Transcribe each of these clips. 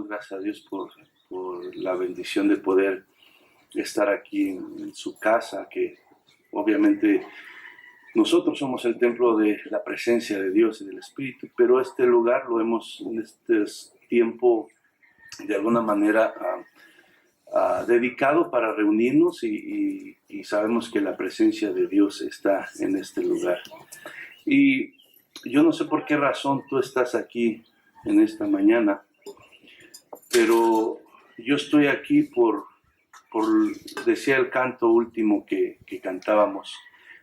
damos gracias a Dios por la bendición de poder estar aquí en su casa, que obviamente nosotros somos el templo de la presencia de Dios y del Espíritu, pero este lugar lo hemos en este tiempo de alguna manera dedicado para reunirnos y sabemos que la presencia de Dios está en este lugar. Y yo no sé por qué razón tú estás aquí en esta mañana, pero yo estoy aquí por decía el canto último que cantábamos,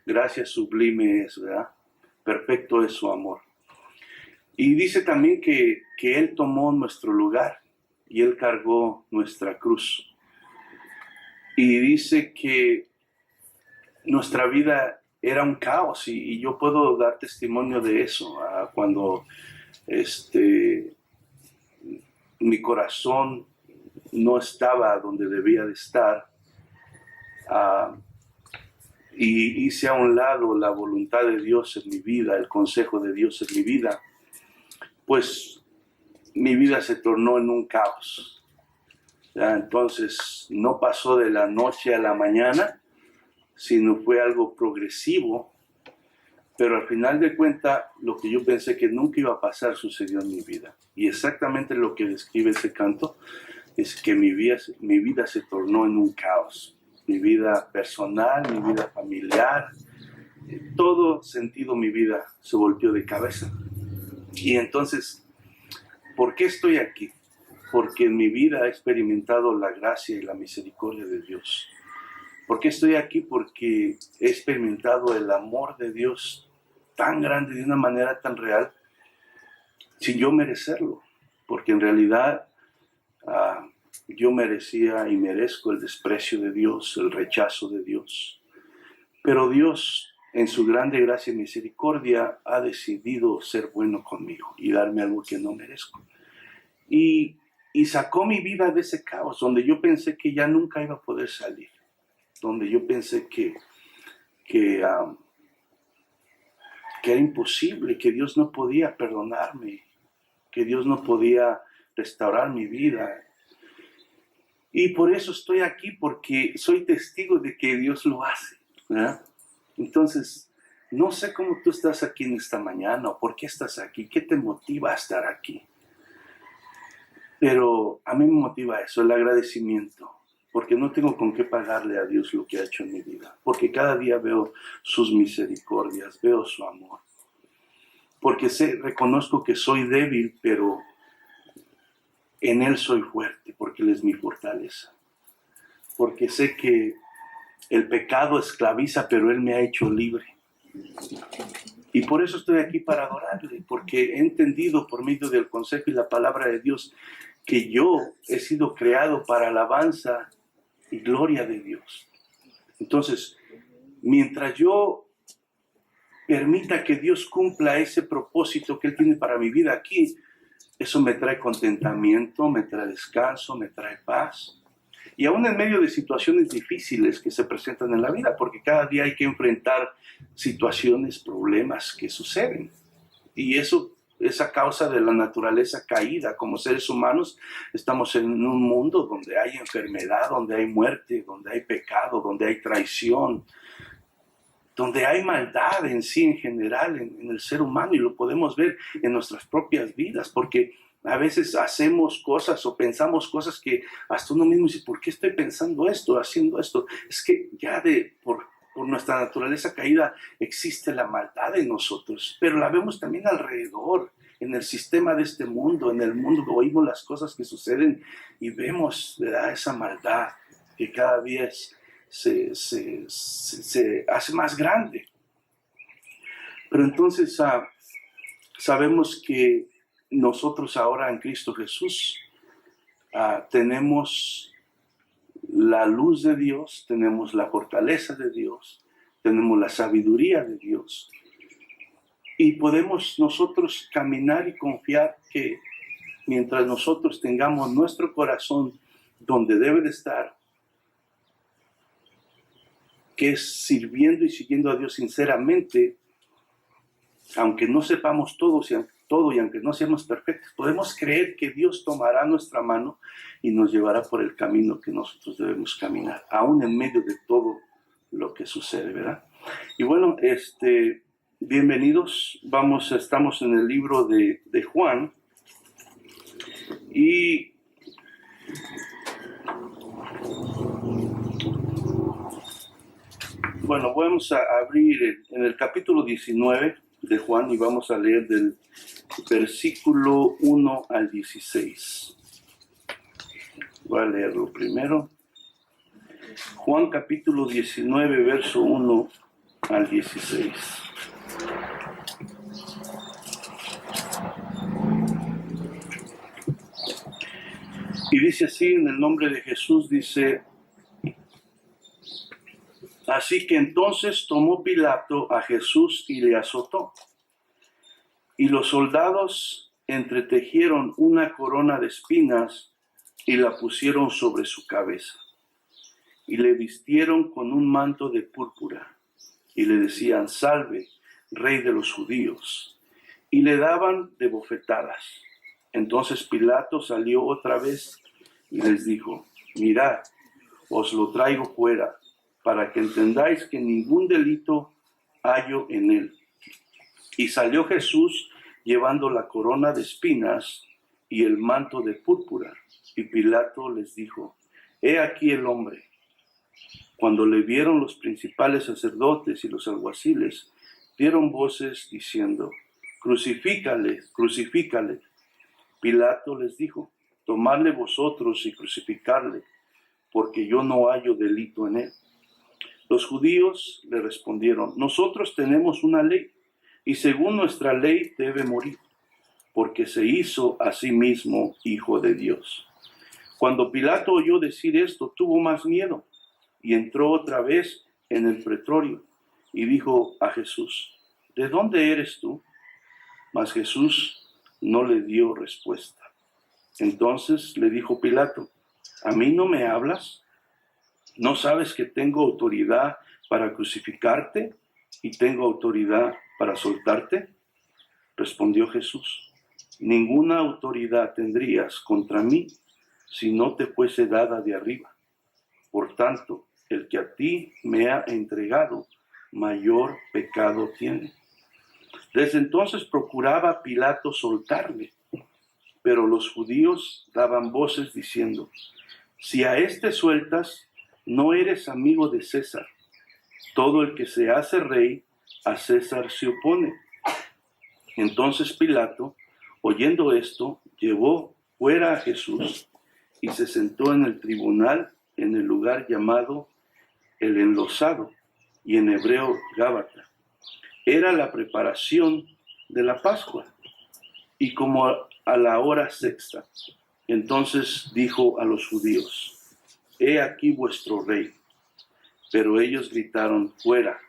gracias sublime es, ¿verdad? Perfecto es su amor. Y dice también que Él tomó nuestro lugar y Él cargó nuestra cruz. Y dice que nuestra vida era un caos y yo puedo dar testimonio de eso. Cuando mi corazón no estaba donde debía de estar, y hice a un lado la voluntad de Dios en mi vida, el consejo de Dios en mi vida, pues mi vida se tornó en un caos. ¿Ya? Entonces no pasó de la noche a la mañana, sino fue algo progresivo, pero al final de cuentas lo que yo pensé que nunca iba a pasar sucedió en mi vida. Y exactamente lo que describe ese canto es que mi vida se tornó en un caos. Mi vida personal, mi vida familiar, en todo sentido mi vida se volteó de cabeza. Y entonces, ¿por qué estoy aquí? Porque en mi vida he experimentado la gracia y la misericordia de Dios. ¿Por qué estoy aquí? Porque he experimentado el amor de Dios tan grande, de una manera tan real, sin yo merecerlo. Porque en realidad yo merecía y merezco el desprecio de Dios, el rechazo de Dios. Pero Dios, en su grande gracia y misericordia, ha decidido ser bueno conmigo y darme algo que no merezco. Y sacó mi vida de ese caos, donde yo pensé que ya nunca iba a poder salir. Donde yo pensé que era imposible, que Dios no podía perdonarme, que Dios no podía restaurar mi vida. Y por eso estoy aquí, porque soy testigo de que Dios lo hace, ¿verdad? Entonces, no sé cómo tú estás aquí en esta mañana, o por qué estás aquí, qué te motiva a estar aquí. Pero a mí me motiva eso, el agradecimiento, porque no tengo con qué pagarle a Dios lo que ha hecho en mi vida, porque cada día veo sus misericordias, veo su amor, porque reconozco que soy débil, pero en Él soy fuerte, porque Él es mi fortaleza, porque sé que el pecado esclaviza, pero Él me ha hecho libre. Y por eso estoy aquí para adorarle, porque he entendido por medio del consejo y la palabra de Dios que yo he sido creado para alabanza y gloria de Dios. Entonces, mientras yo permita que Dios cumpla ese propósito que Él tiene para mi vida aquí, eso me trae contentamiento, me trae descanso, me trae paz. Y aún en medio de situaciones difíciles que se presentan en la vida, porque cada día hay que enfrentar situaciones, problemas que suceden. Y eso es a causa de la naturaleza caída. Como seres humanos estamos en un mundo donde hay enfermedad, donde hay muerte, donde hay pecado, donde hay traición, donde hay maldad en sí en general en el ser humano, y lo podemos ver en nuestras propias vidas, porque a veces hacemos cosas o pensamos cosas que hasta uno mismo dice, ¿por qué estoy pensando esto, haciendo esto? Es que ya por nuestra naturaleza caída existe la maldad en nosotros, pero la vemos también alrededor, en el sistema de este mundo, en el mundo oímos las cosas que suceden y vemos, ¿verdad?, esa maldad que cada día se hace más grande. Pero entonces sabemos que nosotros ahora en Cristo Jesús tenemos la luz de Dios, tenemos la fortaleza de Dios, tenemos la sabiduría de Dios. Y podemos nosotros caminar y confiar que mientras nosotros tengamos nuestro corazón donde debe de estar, que es sirviendo y siguiendo a Dios sinceramente, aunque no sepamos todo, todo, y aunque no seamos perfectos, podemos creer que Dios tomará nuestra mano y nos llevará por el camino que nosotros debemos caminar, aún en medio de todo lo que sucede, ¿verdad? Y bueno, bienvenidos. Estamos en el libro de Juan, y bueno, vamos a abrir en el capítulo 19 de Juan y vamos a leer del versículo 1 al 16. Voy a leerlo primero. Juan capítulo 19, verso 1 al 16. Y dice así, en el nombre de Jesús, dice: así que entonces tomó Pilato a Jesús y le azotó. Y los soldados entretejieron una corona de espinas y la pusieron sobre su cabeza. Y le vistieron con un manto de púrpura. Y le decían: salve, rey de los judíos. Y le daban de bofetadas. Entonces Pilato salió otra vez y les dijo: mirad, os lo traigo fuera, para que entendáis que ningún delito hallo en él. Y salió Jesús llevando la corona de espinas y el manto de púrpura. Y Pilato les dijo: he aquí el hombre. Cuando le vieron los principales sacerdotes y los alguaciles, dieron voces diciendo: crucifícale, crucifícale. Pilato les dijo: tomadle vosotros y crucificarle, porque yo no hallo delito en él. Los judíos le respondieron: nosotros tenemos una ley, y según nuestra ley debe morir, porque se hizo a sí mismo hijo de Dios. Cuando Pilato oyó decir esto, tuvo más miedo, y entró otra vez en el pretorio, y dijo a Jesús: ¿de dónde eres tú? Mas Jesús no le dio respuesta. Entonces le dijo Pilato: ¿a mí no me hablas? ¿No sabes que tengo autoridad para crucificarte y tengo autoridad para soltarte? Respondió Jesús: ninguna autoridad tendrías contra mí si no te fuese dada de arriba. Por tanto, el que a ti me ha entregado, mayor pecado tiene. Desde entonces procuraba Pilato soltarle, pero los judíos daban voces diciendo: si a este sueltas, no eres amigo de César. Todo el que se hace rey, a César se opone. Entonces Pilato, oyendo esto, llevó fuera a Jesús y se sentó en el tribunal en el lugar llamado el Enlosado, y en hebreo Gábata. Era la preparación de la Pascua, y como a la hora sexta. Entonces dijo a los judíos: he aquí vuestro rey. Pero ellos gritaron: fuera,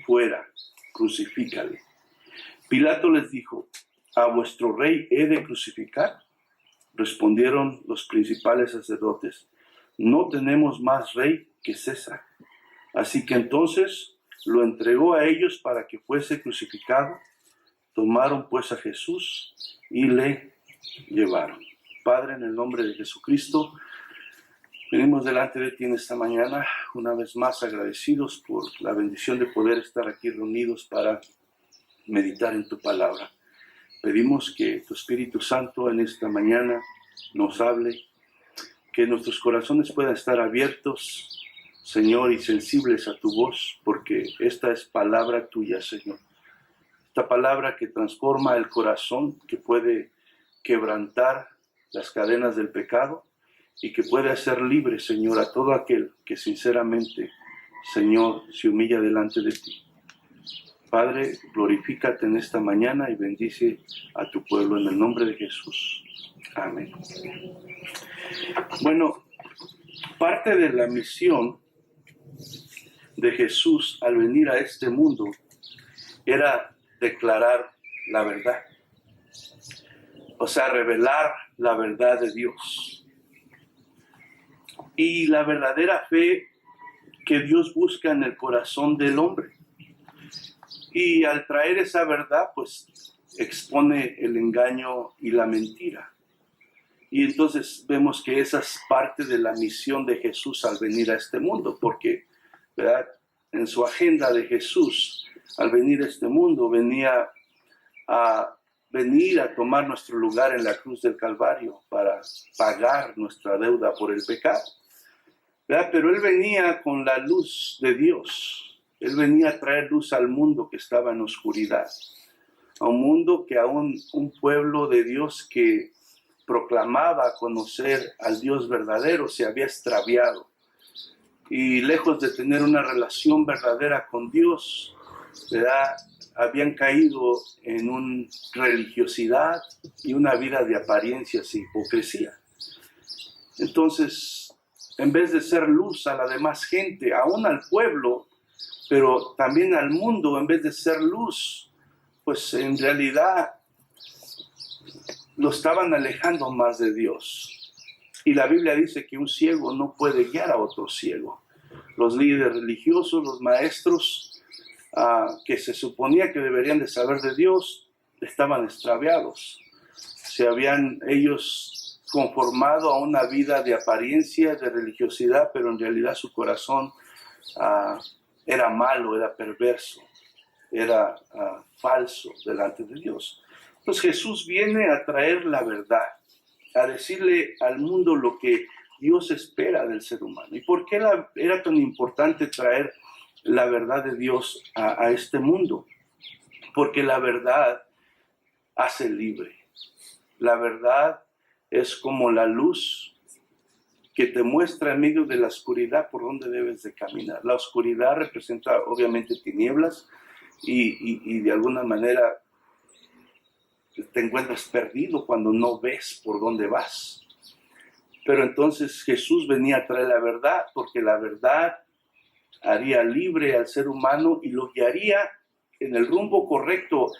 fuera, crucifícale. Pilato les dijo: ¿a vuestro rey he de crucificar? Respondieron los principales sacerdotes: no tenemos más rey que César. Así que entonces lo entregó a ellos para que fuese crucificado. Tomaron pues a Jesús y le llevaron. Padre, en el nombre de Jesucristo, venimos delante de ti en esta mañana, una vez más agradecidos por la bendición de poder estar aquí reunidos para meditar en tu palabra. Pedimos que tu Espíritu Santo en esta mañana nos hable, que nuestros corazones puedan estar abiertos, Señor, y sensibles a tu voz, porque esta es palabra tuya, Señor. Esta palabra que transforma el corazón, que puede quebrantar las cadenas del pecado y que puede hacer libre, Señor, a todo aquel que sinceramente, Señor, se humilla delante de ti. Padre, glorifícate en esta mañana y bendice a tu pueblo en el nombre de Jesús. Amén. Bueno, parte de la misión de Jesús al venir a este mundo era declarar la verdad. O sea, revelar la verdad de Dios. Y la verdadera fe que Dios busca en el corazón del hombre. Y al traer esa verdad, pues expone el engaño y la mentira. Y entonces vemos que esa es parte de la misión de Jesús al venir a este mundo, porque, ¿verdad?, en su agenda de Jesús, al venir a este mundo, venía a venir a tomar nuestro lugar en la cruz del Calvario para pagar nuestra deuda por el pecado, ¿verdad? Pero Él venía con la luz de Dios. Él venía a traer luz al mundo que estaba en oscuridad, a un mundo que aún un pueblo de Dios que proclamaba conocer al Dios verdadero se había extraviado. Y lejos de tener una relación verdadera con Dios, ¿verdad?, habían caído en una religiosidad y una vida de apariencias e hipocresía. Entonces, en vez de ser luz a la demás gente, aún al pueblo, pero también al mundo, en vez de ser luz, pues en realidad lo estaban alejando más de Dios. Y la Biblia dice que un ciego no puede guiar a otro ciego. Los líderes religiosos, los maestros, que se suponía que deberían de saber de Dios, estaban extraviados. Se habían ellos conformado a una vida de apariencia, de religiosidad, pero en realidad su corazón era malo, era perverso, era falso delante de Dios. Entonces Jesús viene a traer la verdad, a decirle al mundo lo que Dios espera del ser humano. ¿Y por qué era tan importante traer la verdad de Dios a este mundo? Porque la verdad hace libre. La verdad es como la luz que te muestra en medio de la oscuridad por dónde debes de caminar. La oscuridad representa obviamente tinieblas y de alguna manera te encuentras perdido cuando no ves por dónde vas. Pero entonces Jesús venía a traer la verdad, porque la verdad haría libre al ser humano y lo guiaría en el rumbo correcto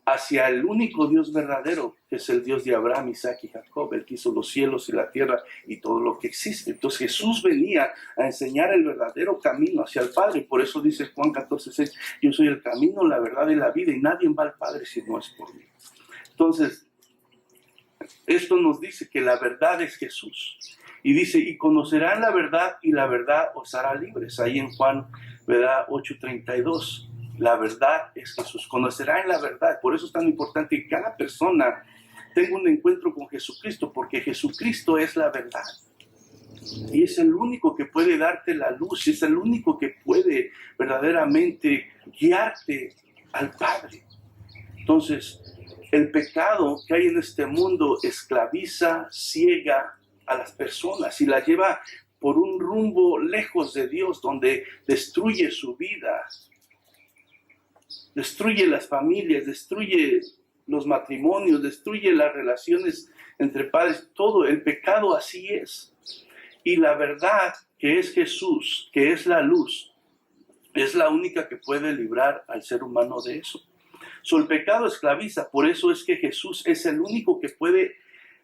hacia el único Dios verdadero, que es el Dios de Abraham, Isaac y Jacob, el que hizo los cielos y la tierra y todo lo que existe. Entonces Jesús venía a enseñar el verdadero camino hacia el Padre. Por eso dice Juan 14:6, yo soy el camino, la verdad y la vida, y nadie va al Padre si no es por mí. Entonces, esto nos dice que la verdad es Jesús. Y dice, y conocerán la verdad y la verdad os hará libres. Ahí en Juan, ¿verdad?, 8:32. La verdad es Jesús. Conocerán la verdad. Por eso es tan importante que cada persona tenga un encuentro con Jesucristo, porque Jesucristo es la verdad. Y es el único que puede darte la luz, es el único que puede verdaderamente guiarte al Padre. Entonces, el pecado que hay en este mundo esclaviza, ciega a las personas y las lleva por un rumbo lejos de Dios, donde destruye su vida, destruye las familias, destruye los matrimonios, destruye las relaciones entre padres. Todo el pecado así es. Y la verdad, que es Jesús, que es la luz, es la única que puede librar al ser humano de eso. El pecado esclaviza, por eso es que Jesús es el único que puede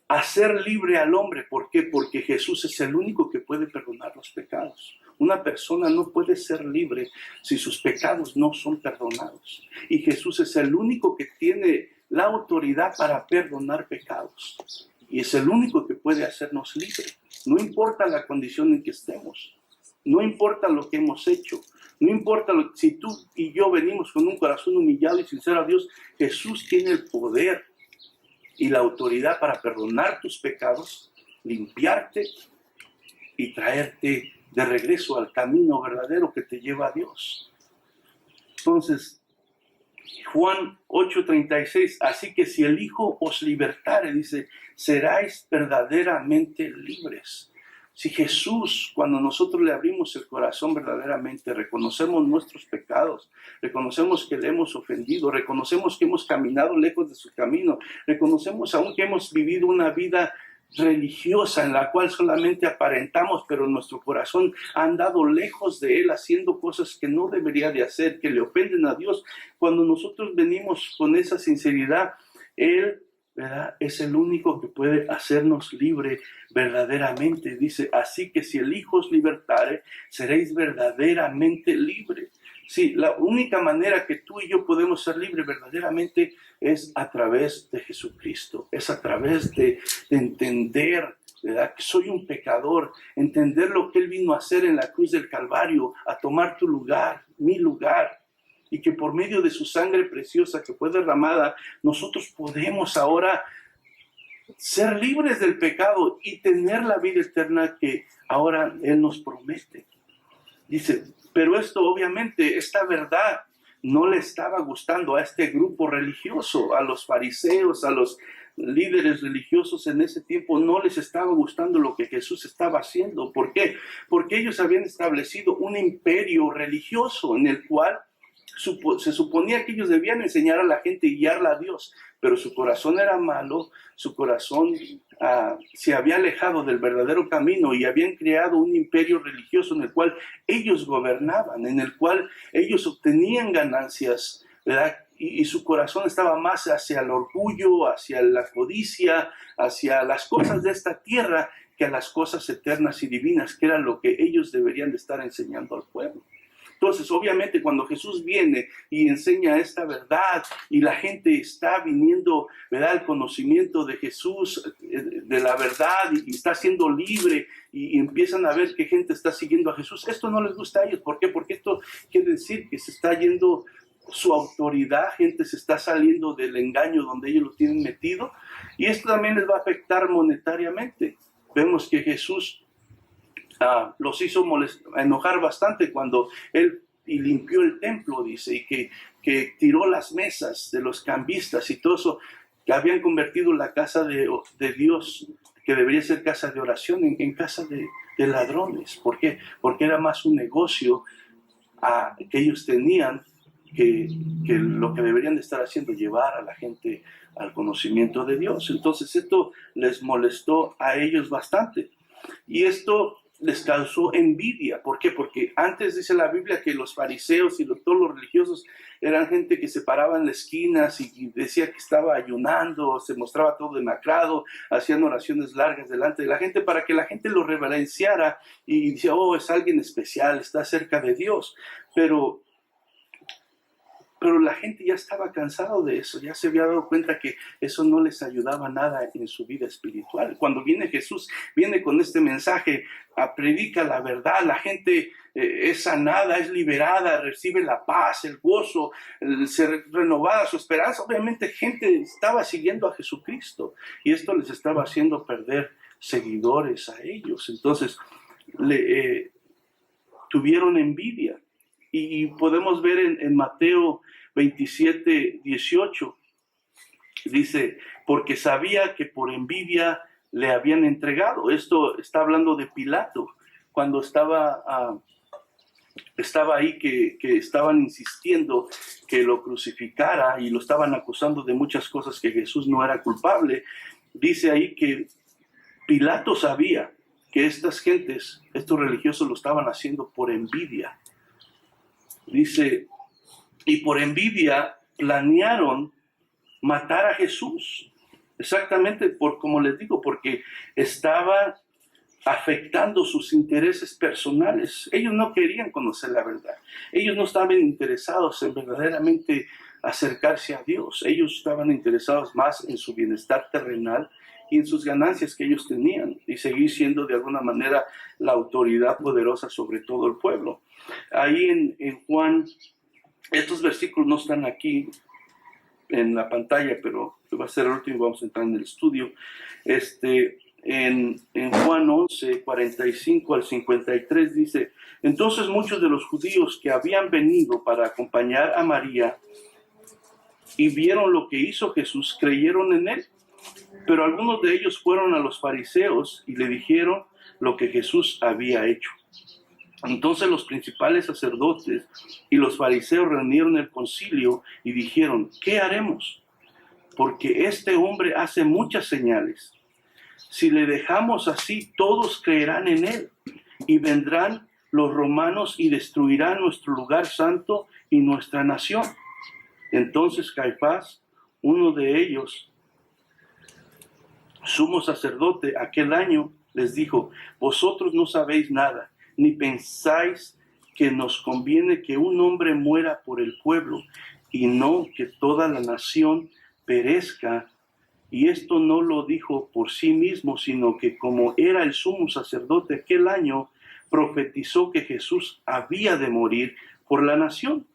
hacer libre al hombre. ¿Por qué? Porque Jesús es el único que puede perdonar los pecados. Una persona no puede ser libre si sus pecados no son perdonados. Y Jesús es el único que tiene la autoridad para perdonar pecados. Y es el único que puede hacernos libres. No importa la condición en que estemos. No importa lo que hemos hecho. No importa si tú y yo venimos con un corazón humillado y sincero a Dios, Jesús tiene el poder y la autoridad para perdonar tus pecados, limpiarte y traerte de regreso al camino verdadero que te lleva a Dios. Entonces, Juan 8:36, así que si el Hijo os libertare, dice, seráis verdaderamente libres. Si Jesús, cuando nosotros le abrimos el corazón verdaderamente, reconocemos nuestros pecados, reconocemos que le hemos ofendido, reconocemos que hemos caminado lejos de su camino, reconocemos aún que hemos vivido una vida religiosa en la cual solamente aparentamos, pero nuestro corazón ha andado lejos de Él, haciendo cosas que no debería de hacer, que le ofenden a Dios. Cuando nosotros venimos con esa sinceridad, Él, ¿verdad?, es el único que puede hacernos libre verdaderamente. Dice, así que si el Hijo os libertare, seréis verdaderamente libres. Sí, la única manera que tú y yo podemos ser libres verdaderamente es a través de Jesucristo, es a través de entender, ¿verdad?, que soy un pecador, entender lo que Él vino a hacer en la cruz del Calvario, a tomar tu lugar, mi lugar, y que por medio de su sangre preciosa que fue derramada, nosotros podemos ahora ser libres del pecado y tener la vida eterna que ahora Él nos promete. Dice, pero esto obviamente, esta verdad no le estaba gustando a este grupo religioso, a los fariseos, a los líderes religiosos en ese tiempo, no les estaba gustando lo que Jesús estaba haciendo. ¿Por qué? Porque ellos habían establecido un imperio religioso en el cual se suponía que ellos debían enseñar a la gente y guiarla a Dios, pero su corazón era malo, su corazón se había alejado del verdadero camino y habían creado un imperio religioso en el cual ellos gobernaban, en el cual ellos obtenían ganancias, ¿verdad? Y su corazón estaba más hacia el orgullo, hacia la codicia, hacia las cosas de esta tierra que a las cosas eternas y divinas, que era lo que ellos deberían de estar enseñando al pueblo. Entonces, obviamente, cuando Jesús viene y enseña esta verdad y la gente está viniendo, ¿verdad?, al conocimiento de Jesús, de la verdad, y está siendo libre y empiezan a ver que gente está siguiendo a Jesús, esto no les gusta a ellos. ¿Por qué? Porque esto quiere decir que se está yendo su autoridad, gente se está saliendo del engaño donde ellos lo tienen metido, y esto también les va a afectar monetariamente. Vemos que Jesús los hizo enojar bastante cuando Él limpió el templo, dice, y que tiró las mesas de los cambistas y todo eso, que habían convertido la casa de Dios, que debería ser casa de oración, en casa de ladrones. ¿Por qué? Porque era más un negocio que ellos tenían que lo que deberían de estar haciendo, llevar a la gente al conocimiento de Dios. Entonces esto les molestó a ellos bastante. Y esto les causó envidia. ¿Por qué? Porque antes dice la Biblia que los fariseos y todos los religiosos eran gente que se paraba en las esquinas y decía que estaba ayunando, se mostraba todo demacrado, hacían oraciones largas delante de la gente para que la gente lo reverenciara y decía, oh, es alguien especial, está cerca de Dios. Pero la gente ya estaba cansado de eso, ya se había dado cuenta que eso no les ayudaba nada en su vida espiritual. Cuando viene Jesús, viene con este mensaje, predica la verdad, la gente es sanada, es liberada, recibe la paz, el gozo, se renovada su esperanza. Obviamente gente estaba siguiendo a Jesucristo y esto les estaba haciendo perder seguidores a ellos. Entonces tuvieron envidia. Y podemos ver en Mateo 27, 18, dice, porque sabía que por envidia le habían entregado. Esto está hablando de Pilato, cuando estaba ahí, que estaban insistiendo que lo crucificara y lo estaban acusando de muchas cosas que Jesús no era culpable. Dice ahí que Pilato sabía que estas gentes, estos religiosos, lo estaban haciendo por envidia. Dice, y por envidia planearon matar a Jesús. Exactamente, como les digo, porque estaba afectando sus intereses personales. Ellos no querían conocer la verdad. Ellos no estaban interesados en verdaderamente acercarse a Dios. Ellos estaban interesados más en su bienestar terrenal y en sus ganancias que ellos tenían y seguir siendo de alguna manera la autoridad poderosa sobre todo el pueblo. Ahí en Juan, estos versículos no están aquí en la pantalla, pero va a ser el último, vamos a entrar en el estudio. En Juan 11, 45 al 53 dice, entonces muchos de los judíos que habían venido para acompañar a María y vieron lo que hizo Jesús, creyeron en él. Pero algunos de ellos fueron a los fariseos y le dijeron lo que Jesús había hecho. Entonces los principales sacerdotes y los fariseos reunieron el concilio y dijeron, ¿qué haremos? Porque este hombre hace muchas señales. Si le dejamos así, todos creerán en él y vendrán los romanos y destruirán nuestro lugar santo y nuestra nación. Entonces Caifás, uno de ellos, sumo sacerdote, aquel año les dijo, vosotros no sabéis nada, ni pensáis que nos conviene que un hombre muera por el pueblo y no que toda la nación perezca. Y esto no lo dijo por sí mismo, sino que como era el sumo sacerdote aquel año, profetizó que Jesús había de morir por la nación.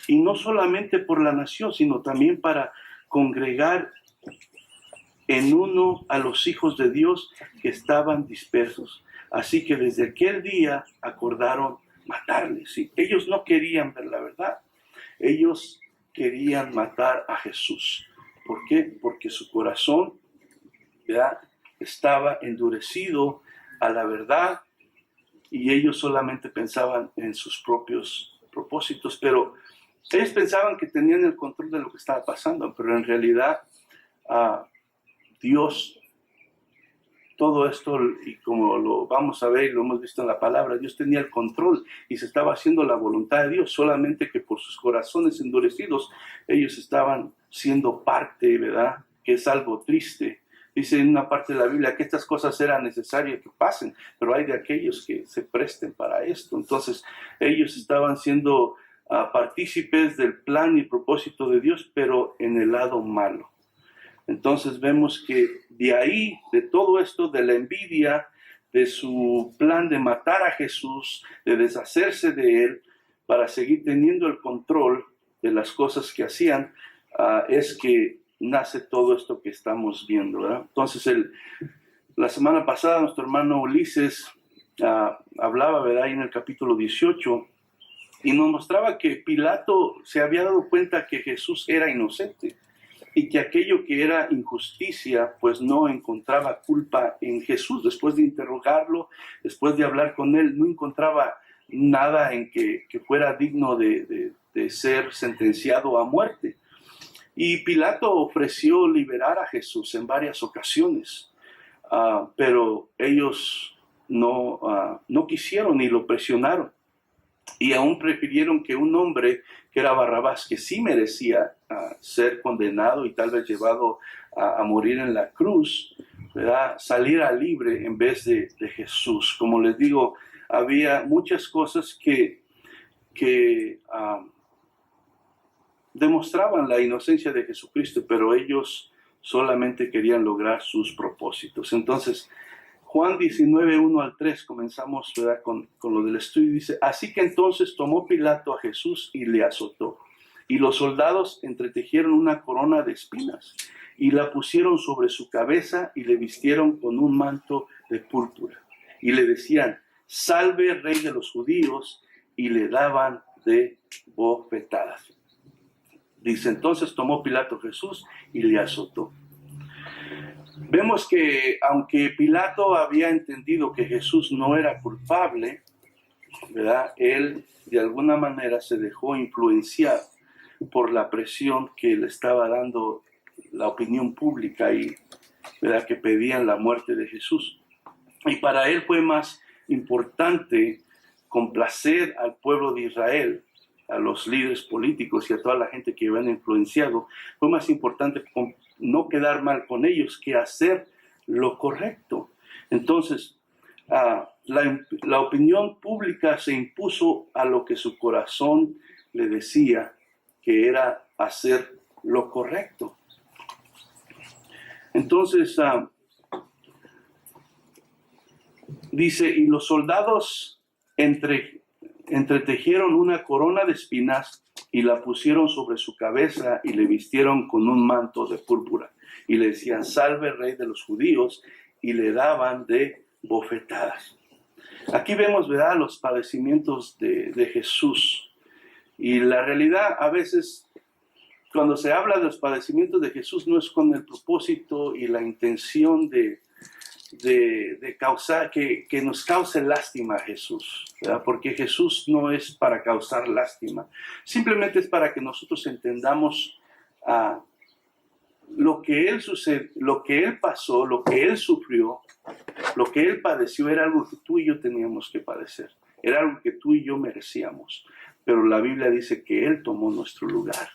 Y no solamente por la nación, sino también para congregar en uno a los hijos de Dios que estaban dispersos. Así que desde aquel día acordaron matarle. ¿Sí? Ellos no querían ver la verdad. Ellos querían matar a Jesús. ¿Por qué? Porque su corazón, ¿verdad?, estaba endurecido a la verdad y ellos solamente pensaban en sus propios propósitos. Pero ellos pensaban que tenían el control de lo que estaba pasando, pero en realidad Dios, todo esto, y como lo vamos a ver y lo hemos visto en la palabra, Dios tenía el control y se estaba haciendo la voluntad de Dios, solamente que por sus corazones endurecidos ellos estaban siendo parte, ¿verdad?, que es algo triste. Dice en una parte de la Biblia que estas cosas eran necesarias que pasen, pero hay de aquellos que se presten para esto. Entonces ellos estaban siendo partícipes del plan y propósito de Dios, pero en el lado malo. Entonces vemos que de ahí, de todo esto, de la envidia, de su plan de matar a Jesús, de deshacerse de él, para seguir teniendo el control de las cosas que hacían, es que nace todo esto que estamos viendo, ¿verdad? Entonces, la semana pasada nuestro hermano Ulises hablaba, ¿verdad?, ahí en el capítulo 18, y nos mostraba que Pilato se había dado cuenta que Jesús era inocente y que aquello que era injusticia, pues no encontraba culpa en Jesús. Después de interrogarlo, después de hablar con él, no encontraba nada en que fuera digno de ser sentenciado a muerte. Y Pilato ofreció liberar a Jesús en varias ocasiones, pero ellos no quisieron y lo presionaron. Y aún prefirieron que un hombre que era Barrabás, que sí merecía ser condenado y tal vez llevado a morir en la cruz, ¿verdad?, saliera libre en vez de Jesús. Como les digo, había muchas cosas que demostraban la inocencia de Jesucristo, pero ellos solamente querían lograr sus propósitos. Entonces, Juan 19, 1 al 3, comenzamos, ¿verdad?, con lo del estudio. Dice: así que entonces tomó Pilato a Jesús y le azotó. Y los soldados entretejieron una corona de espinas y la pusieron sobre su cabeza y le vistieron con un manto de púrpura. Y le decían: salve, rey de los judíos, y le daban de bofetadas. Dice: entonces tomó Pilato a Jesús y le azotó. Vemos que aunque Pilato había entendido que Jesús no era culpable, ¿verdad?, él de alguna manera se dejó influenciar por la presión que le estaba dando la opinión pública y, ¿verdad?, que pedían la muerte de Jesús. Y para él fue más importante complacer al pueblo de Israel, a los líderes políticos y a toda la gente que habían influenciado. Fue más importante no quedar mal con ellos que hacer lo correcto. Entonces, la opinión pública se impuso a lo que su corazón le decía, que era hacer lo correcto. Entonces, dice: y los soldados entretejieron una corona de espinas y la pusieron sobre su cabeza y le vistieron con un manto de púrpura. Y le decían: salve, rey de los judíos, y le daban de bofetadas. Aquí vemos, ¿verdad?, los padecimientos de Jesús. Y la realidad, a veces, cuando se habla de los padecimientos de Jesús, no es con el propósito y la intención de causar, que nos cause lástima a Jesús, ¿verdad? Porque Jesús no es para causar lástima, simplemente es para que nosotros entendamos lo que Él pasó, lo que Él sufrió, lo que Él padeció, era algo que tú y yo teníamos que padecer, era algo que tú y yo merecíamos, pero la Biblia dice que Él tomó nuestro lugar.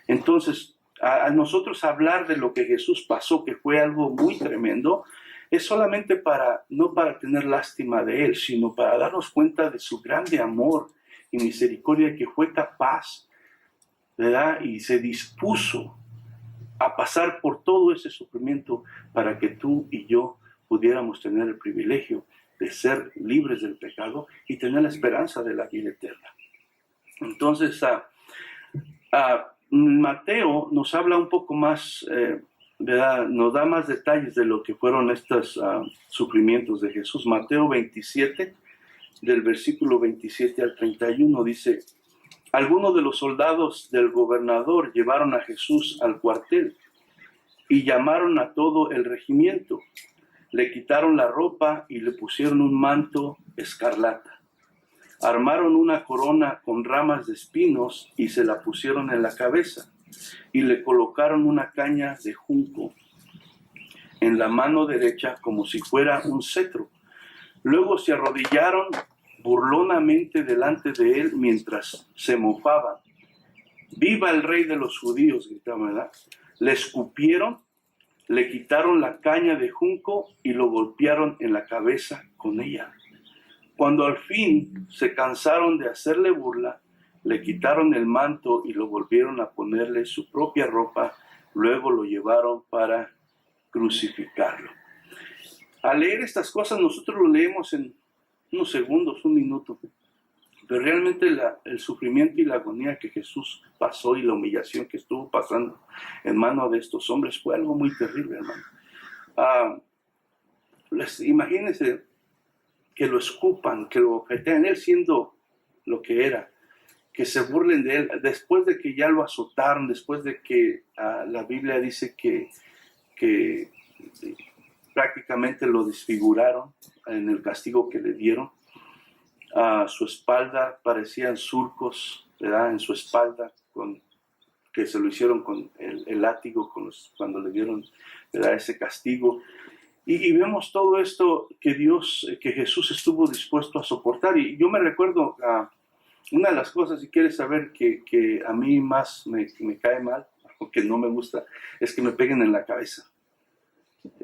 Entonces, a nosotros hablar de lo que Jesús pasó, que fue algo muy tremendo, es solamente no para tener lástima de Él, sino para darnos cuenta de su grande amor y misericordia, que fue capaz, ¿verdad? Y se dispuso a pasar por todo ese sufrimiento para que tú y yo pudiéramos tener el privilegio de ser libres del pecado y tener la esperanza de la vida eterna. Entonces, Mateo nos habla un poco más, ¿verdad? Nos da más detalles de lo que fueron estos sufrimientos de Jesús. Mateo 27, del versículo 27 al 31, dice: algunos de los soldados del gobernador llevaron a Jesús al cuartel y llamaron a todo el regimiento. Le quitaron la ropa y le pusieron un manto escarlata. Armaron una corona con ramas de espinos y se la pusieron en la cabeza, y le colocaron una caña de junco en la mano derecha como si fuera un cetro. Luego se arrodillaron burlonamente delante de él mientras se mofaban. ¡Viva el rey de los judíos!, gritaban, ¿verdad? Le escupieron, le quitaron la caña de junco y lo golpearon en la cabeza con ella. Cuando al fin se cansaron de hacerle burla, le quitaron el manto y lo volvieron a ponerle su propia ropa. Luego lo llevaron para crucificarlo. Al leer estas cosas nosotros lo leemos en unos segundos, un minuto, pero realmente el sufrimiento y la agonía que Jesús pasó y la humillación que estuvo pasando en manos de estos hombres fue algo muy terrible, hermano. Imagínense que lo escupan, que lo objeteen, él siendo lo que era, que se burlen de él, después de que ya lo azotaron, después de que la Biblia dice que prácticamente lo desfiguraron en el castigo que le dieron. A su espalda parecían surcos, ¿verdad? En su espalda, que se lo hicieron con el látigo cuando le dieron, ¿verdad?, ese castigo. Y vemos todo esto que Jesús estuvo dispuesto a soportar. Y yo me recuerdo una de las cosas, si quieres saber, que a mí más me cae mal, o que no me gusta, es que me peguen en la cabeza.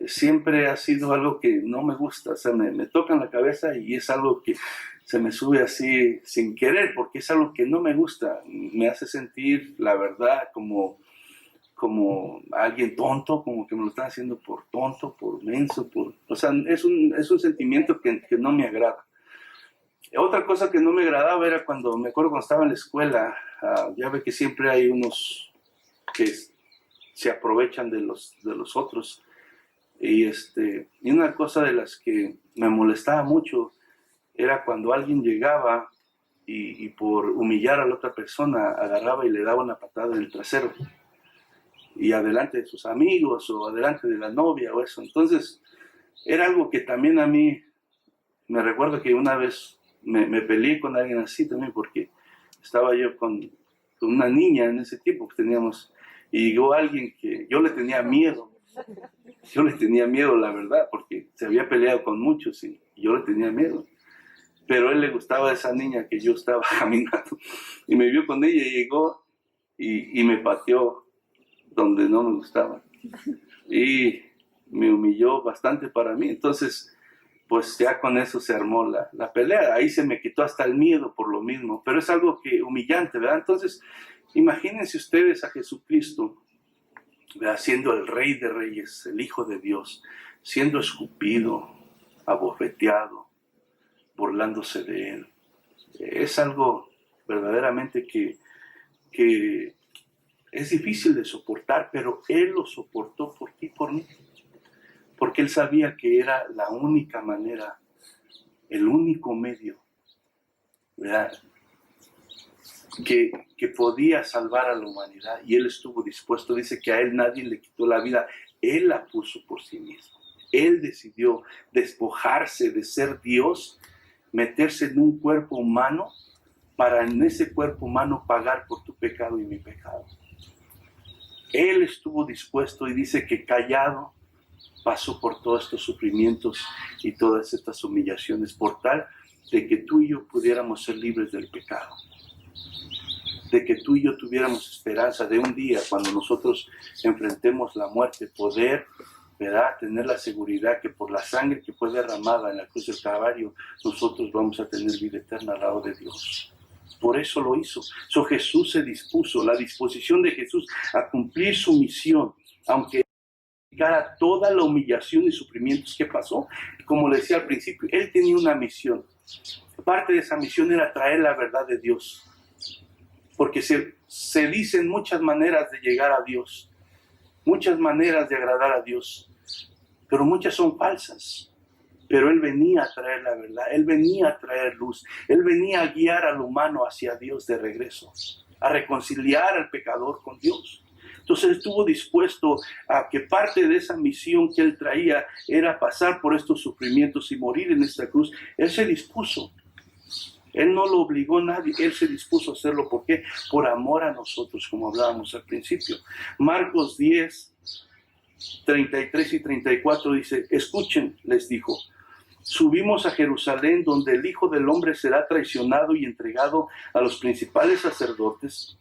Siempre ha sido algo que no me gusta, o sea, me tocan la cabeza y es algo que se me sube así sin querer, porque es algo que no me gusta, me hace sentir, la verdad, como alguien tonto, como que me lo están haciendo por tonto, por menso, o sea, es un sentimiento que no me agrada. Otra cosa que no me agradaba era me acuerdo cuando estaba en la escuela, ya ve que siempre hay unos que se aprovechan de los otros. Y una cosa de las que me molestaba mucho era cuando alguien llegaba y por humillar a la otra persona agarraba y le daba una patada en el trasero, y adelante de sus amigos o adelante de la novia o eso. Entonces era algo que también a mí, me recuerdo que una vez me peleé con alguien así también, porque estaba yo con una niña en ese tiempo que teníamos, y llegó alguien que yo le tenía miedo. Yo le tenía miedo, la verdad, porque se había peleado con muchos y yo le tenía miedo. Pero a él le gustaba esa niña que yo estaba caminando y me vio con ella y llegó y me pateó donde no me gustaba. Y me humilló bastante para mí. Entonces, pues ya con eso se armó la pelea. Ahí se me quitó hasta el miedo por lo mismo. Pero es algo humillante, ¿verdad? Entonces, imagínense ustedes a Jesucristo, siendo el Rey de Reyes, el Hijo de Dios, siendo escupido, abofeteado, burlándose de él. Es algo verdaderamente que es difícil de soportar, pero él lo soportó por ti y por mí, porque él sabía que era la única manera, el único medio, ¿verdad?, que podía salvar a la humanidad, y él estuvo dispuesto. Dice que a él nadie le quitó la vida, él la puso por sí mismo. Él decidió despojarse de ser Dios, meterse en un cuerpo humano, para en ese cuerpo humano pagar por tu pecado y mi pecado. Él estuvo dispuesto, y dice que callado pasó por todos estos sufrimientos y todas estas humillaciones, por tal de que tú y yo pudiéramos ser libres del pecado, de que tú y yo tuviéramos esperanza de un día, cuando nosotros enfrentemos la muerte, poder ¿verdad? Tener la seguridad que por la sangre que fue derramada en la cruz del Calvario, nosotros vamos a tener vida eterna al lado de Dios. Por eso lo hizo. So, Jesús se dispuso, la disposición de Jesús a cumplir su misión, aunque a toda la humillación y sufrimientos que pasó. Como le decía al principio, él tenía una misión. Parte de esa misión era traer la verdad de Dios. Porque se dicen muchas maneras de llegar a Dios, muchas maneras de agradar a Dios, pero muchas son falsas. Pero él venía a traer la verdad, él venía a traer luz, él venía a guiar al humano hacia Dios de regreso, a reconciliar al pecador con Dios. Entonces estuvo dispuesto a que parte de esa misión que él traía era pasar por estos sufrimientos y morir en esta cruz. Él se dispuso. Él no lo obligó a nadie, él se dispuso a hacerlo. ¿Por qué? Por amor a nosotros, como hablábamos al principio. Marcos 10, 33 y 34 dice, escuchen, les dijo, subimos a Jerusalén donde el Hijo del Hombre será traicionado y entregado a los principales sacerdotes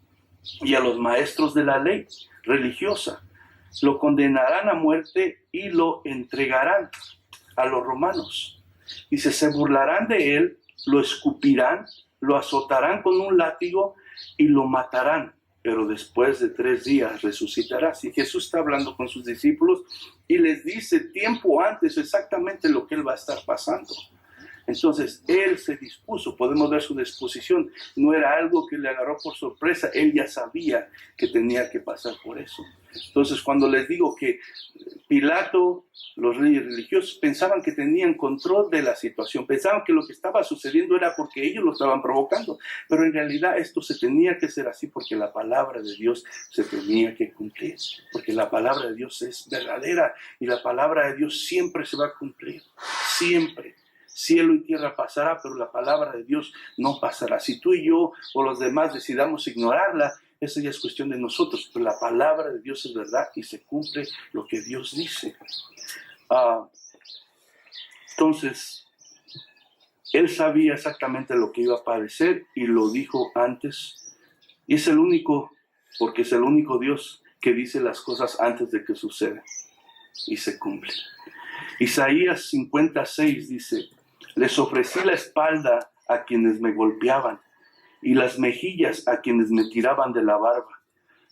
y a los maestros de la ley religiosa. Lo condenarán a muerte y lo entregarán a los romanos. Dice, se burlarán de él, lo escupirán, lo azotarán con un látigo y lo matarán, pero después de 3 días resucitará. Si Jesús está hablando con sus discípulos y les dice tiempo antes exactamente lo que él va a estar pasando. Entonces, él se dispuso, podemos ver su disposición, no era algo que le agarró por sorpresa, él ya sabía que tenía que pasar por eso. Entonces, cuando les digo que Pilato, los reyes religiosos, pensaban que tenían control de la situación, pensaban que lo que estaba sucediendo era porque ellos lo estaban provocando, pero en realidad esto se tenía que hacer así porque la palabra de Dios se tenía que cumplir, porque la palabra de Dios es verdadera y la palabra de Dios siempre se va a cumplir, siempre. Cielo y tierra pasará, pero la palabra de Dios no pasará. Si tú y yo o los demás decidamos ignorarla, eso ya es cuestión de nosotros, pero la palabra de Dios es verdad y se cumple lo que Dios dice. Entonces, él sabía exactamente lo que iba a padecer y lo dijo antes. Y es el único, porque es el único Dios que dice las cosas antes de que sucedan y se cumple. Isaías 56 dice, les ofrecí la espalda a quienes me golpeaban y las mejillas a quienes me tiraban de la barba.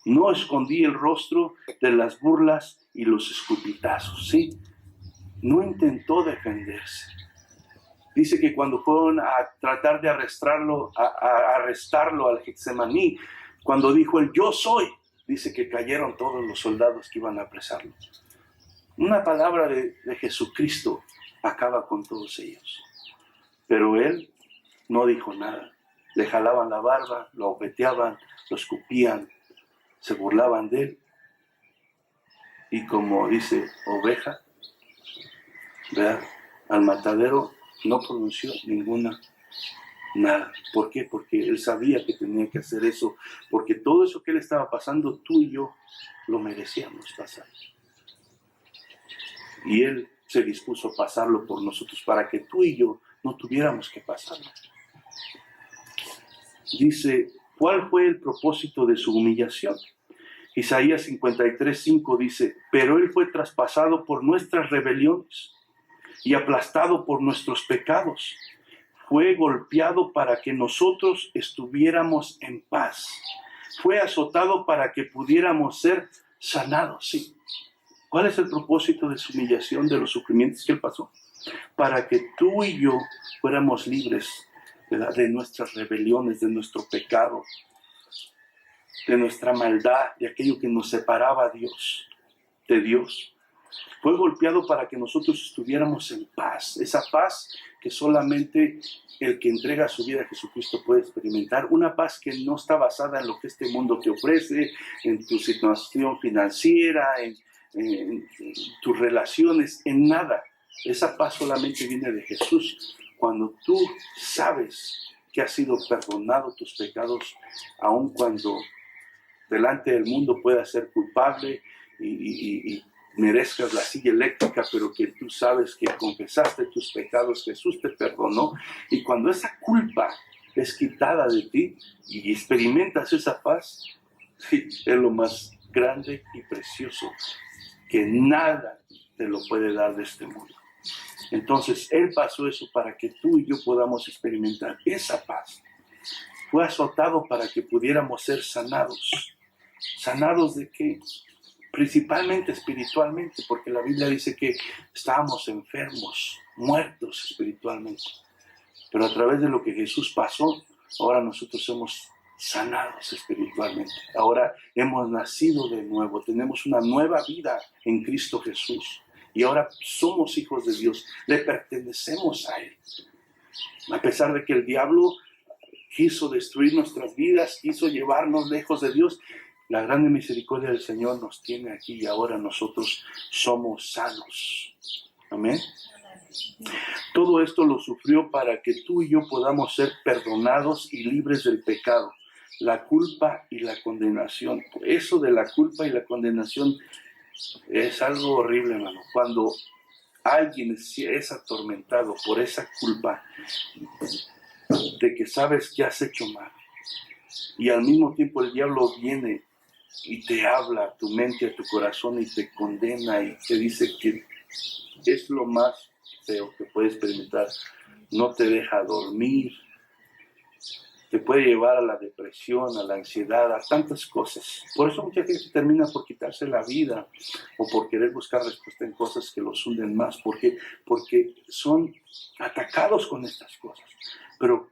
No escondí el rostro de las burlas y los escupitazos, ¿sí? No intentó defenderse. Dice que cuando fueron a tratar de arrestarlo al Getsemaní, cuando dijo el yo soy, dice que cayeron todos los soldados que iban a apresarlo. Una palabra de Jesucristo acaba con todos ellos. Pero él no dijo nada. Le jalaban la barba, lo obeteaban, lo escupían, se burlaban de él. Y como dice oveja, ¿verdad? Al matadero no pronunció nada. ¿Por qué? Porque él sabía que tenía que hacer eso, porque todo eso que él estaba pasando, tú y yo lo merecíamos pasar. Y él se dispuso a pasarlo por nosotros para que tú y yo no tuviéramos que pasarlo. Dice, ¿cuál fue el propósito de su humillación? Isaías 53:5 dice, pero él fue traspasado por nuestras rebeliones y aplastado por nuestros pecados. Fue golpeado para que nosotros estuviéramos en paz. Fue azotado para que pudiéramos ser sanados. Sí. ¿Cuál es el propósito de su humillación, de los sufrimientos que él pasó? Para que tú y yo fuéramos libres, ¿verdad?, de nuestras rebeliones, de nuestro pecado, de nuestra maldad, de aquello que nos separaba de Dios. Fue golpeado para que nosotros estuviéramos en paz, esa paz que solamente el que entrega su vida a Jesucristo puede experimentar, una paz que no está basada en lo que este mundo te ofrece, en tu situación financiera, en tus relaciones, en nada. Esa paz solamente viene de Jesús. Cuando tú sabes que has sido perdonado tus pecados, aun cuando delante del mundo puedas ser culpable y merezcas la silla eléctrica, pero que tú sabes que confesaste tus pecados, Jesús te perdonó, y cuando esa culpa es quitada de ti y experimentas esa paz, sí, es lo más grande y precioso que nada te lo puede dar de este mundo. Entonces, Él pasó eso para que tú y yo podamos experimentar esa paz. Fue azotado para que pudiéramos ser sanados. ¿Sanados de qué? Principalmente espiritualmente, porque la Biblia dice que estábamos enfermos, muertos espiritualmente. Pero a través de lo que Jesús pasó, ahora nosotros somos sanados espiritualmente. Ahora hemos nacido de nuevo, tenemos una nueva vida en Cristo Jesús. Y ahora somos hijos de Dios, le pertenecemos a Él. A pesar de que el diablo quiso destruir nuestras vidas, quiso llevarnos lejos de Dios, la grande misericordia del Señor nos tiene aquí y ahora nosotros somos sanos. Amén. Todo esto lo sufrió para que tú y yo podamos ser perdonados y libres del pecado, la culpa y la condenación. Eso de la culpa y la condenación es algo horrible, hermano. Cuando alguien es atormentado por esa culpa de que sabes que has hecho mal y al mismo tiempo el diablo viene y te habla a tu mente, a tu corazón y te condena y te dice que es lo más feo que puedes experimentar, no te deja dormir, te puede llevar a la depresión, a la ansiedad, a tantas cosas. Por eso mucha gente termina por quitarse la vida o por querer buscar respuesta en cosas que los hunden más, porque son atacados con estas cosas. Pero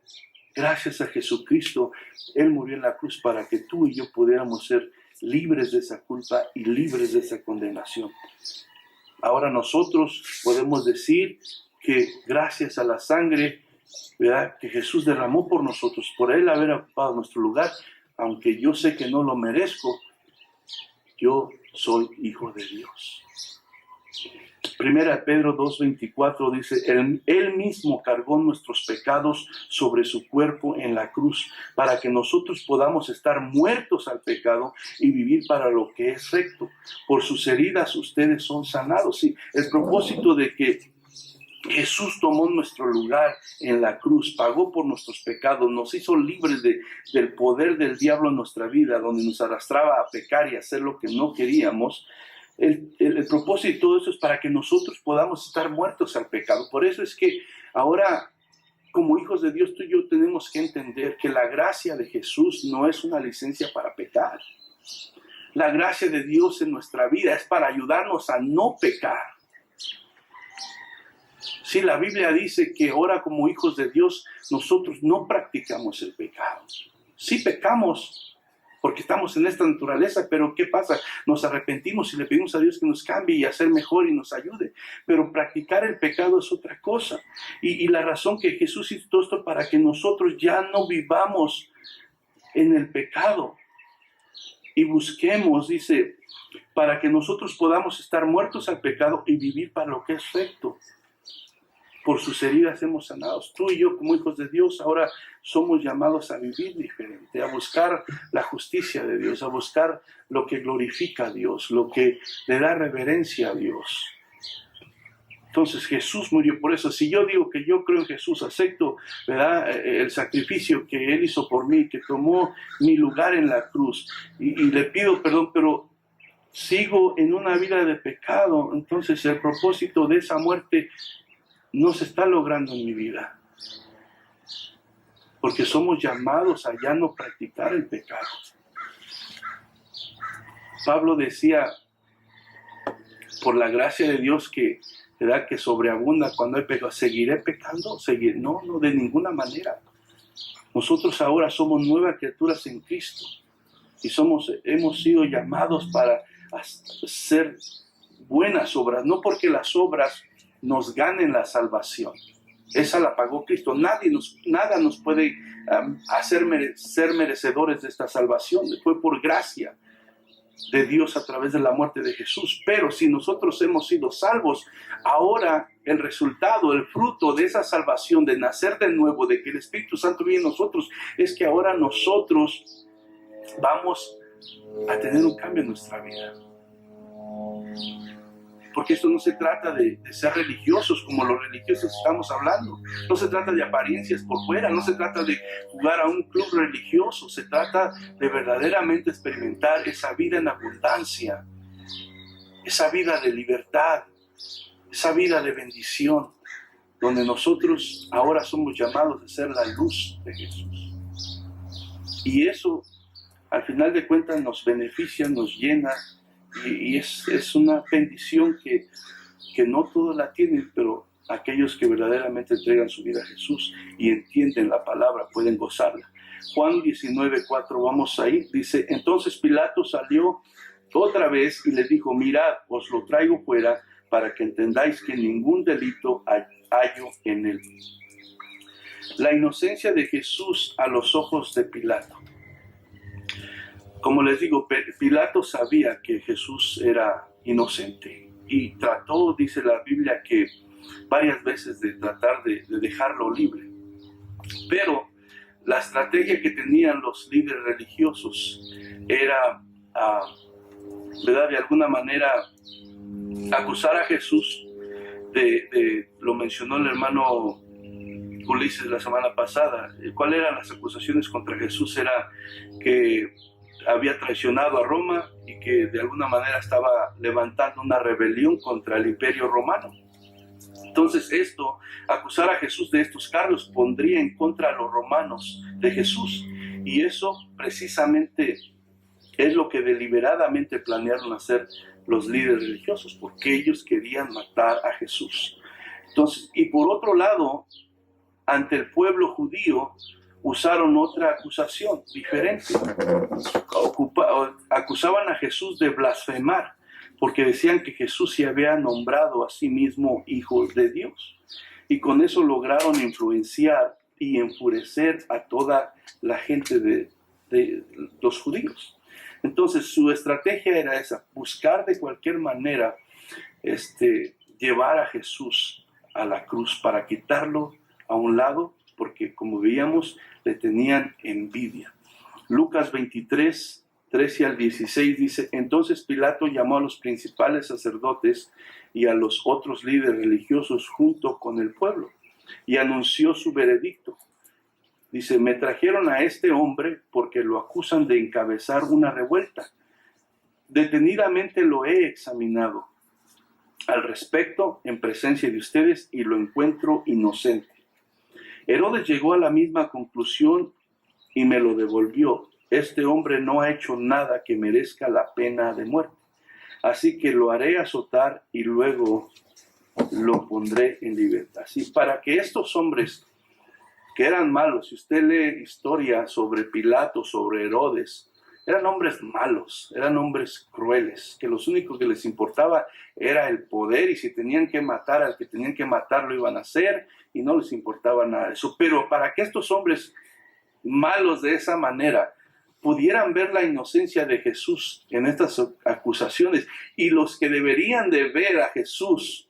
gracias a Jesucristo, Él murió en la cruz para que tú y yo pudiéramos ser libres de esa culpa y libres de esa condenación. Ahora nosotros podemos decir que gracias a la sangre, ¿verdad?, que Jesús derramó por nosotros, por Él haber ocupado nuestro lugar, aunque yo sé que no lo merezco, yo soy hijo de Dios. Primera Pedro 2:24 dice, Él mismo cargó nuestros pecados sobre su cuerpo en la cruz, para que nosotros podamos estar muertos al pecado y vivir para lo que es recto. Por sus heridas ustedes son sanados. Sí, el propósito de que Jesús tomó nuestro lugar en la cruz, pagó por nuestros pecados, nos hizo libres del poder del diablo en nuestra vida, donde nos arrastraba a pecar y a hacer lo que no queríamos. El propósito de todo eso es para que nosotros podamos estar muertos al pecado. Por eso es que ahora, como hijos de Dios, tú y yo tenemos que entender que la gracia de Jesús no es una licencia para pecar. La gracia de Dios en nuestra vida es para ayudarnos a no pecar. Sí, la Biblia dice que ahora como hijos de Dios nosotros no practicamos el pecado. Sí pecamos porque estamos en esta naturaleza, pero ¿qué pasa? Nos arrepentimos y le pedimos a Dios que nos cambie y hacer mejor y nos ayude. Pero practicar el pecado es otra cosa. Y la razón que Jesús hizo todo esto para que nosotros ya no vivamos en el pecado y busquemos, dice, para que nosotros podamos estar muertos al pecado y vivir para lo que es recto. Por sus heridas hemos sanados. Tú y yo, como hijos de Dios, ahora somos llamados a vivir diferente, a buscar la justicia de Dios, a buscar lo que glorifica a Dios, lo que le da reverencia a Dios. Entonces Jesús murió por eso. Si yo digo que yo creo en Jesús, acepto, ¿verdad?, el sacrificio que Él hizo por mí, que tomó mi lugar en la cruz, y le pido perdón, pero sigo en una vida de pecado, entonces el propósito de esa muerte no se está logrando en mi vida, porque somos llamados a ya no practicar el pecado. Pablo decía, por la gracia de Dios que sobreabunda cuando hay pecado, ¿seguiré pecando? No, de ninguna manera. Nosotros ahora somos nuevas criaturas en Cristo y hemos sido llamados para hacer buenas obras, no porque las obras nos ganen la salvación. Esa la pagó Cristo. Nada nos puede hacer ser merecedores de esta salvación. Fue por gracia de Dios a través de la muerte de Jesús. Pero si nosotros hemos sido salvos, ahora el resultado, el fruto de esa salvación, de nacer de nuevo, de que el Espíritu Santo vive en nosotros, es que ahora nosotros vamos a tener un cambio en nuestra vida. Porque esto no se trata de ser religiosos como los religiosos estamos hablando. No se trata de apariencias por fuera, no se trata de jugar a un club religioso. Se trata de verdaderamente experimentar esa vida en abundancia, esa vida de libertad, esa vida de bendición, donde nosotros ahora somos llamados a ser la luz de Jesús. Y eso, al final de cuentas, nos beneficia, nos llena, y es una bendición que no todos la tienen, pero aquellos que verdaderamente entregan su vida a Jesús y entienden la palabra pueden gozarla. Juan 19:4, vamos ahí, dice: entonces Pilato salió otra vez y les dijo: mirad, os lo traigo fuera para que entendáis que ningún delito hallo en él. La inocencia de Jesús a los ojos de Pilato. Como les digo, Pilato sabía que Jesús era inocente y trató, dice la Biblia, que varias veces de tratar de dejarlo libre. Pero la estrategia que tenían los líderes religiosos era, ¿verdad?, de alguna manera acusar a Jesús lo mencionó el hermano Ulises la semana pasada. ¿Cuáles eran las acusaciones contra Jesús? Era que había traicionado a Roma y que de alguna manera estaba levantando una rebelión contra el imperio romano. Entonces acusar a Jesús de estos cargos pondría en contra a los romanos de Jesús, y eso precisamente es lo que deliberadamente planearon hacer los líderes religiosos, porque ellos querían matar a Jesús. Entonces, y por otro lado, ante el pueblo judío usaron otra acusación diferente. Acusaban a Jesús de blasfemar, porque decían que Jesús se había nombrado a sí mismo Hijo de Dios. Y con eso lograron influenciar y enfurecer a toda la gente de los judíos. Entonces su estrategia era esa: buscar de cualquier manera llevar a Jesús a la cruz para quitarlo a un lado, porque como veíamos le tenían envidia. Lucas 23, 13 al 16 dice: entonces Pilato llamó a los principales sacerdotes y a los otros líderes religiosos junto con el pueblo y anunció su veredicto. Dice: me trajeron a este hombre porque lo acusan de encabezar una revuelta. Detenidamente lo he examinado al respecto en presencia de ustedes y lo encuentro inocente. Herodes llegó a la misma conclusión y me lo devolvió. Este hombre no ha hecho nada que merezca la pena de muerte. Así que lo haré azotar y luego lo pondré en libertad. Así, para que estos hombres que eran malos, si usted lee historia sobre Pilato, sobre Herodes, eran hombres malos, eran hombres crueles, que lo único que les importaba era el poder, y si tenían que matar al que tenían que matar lo iban a hacer, y no les importaba nada de eso. Pero para que estos hombres malos de esa manera pudieran ver la inocencia de Jesús en estas acusaciones, y los que deberían de ver a Jesús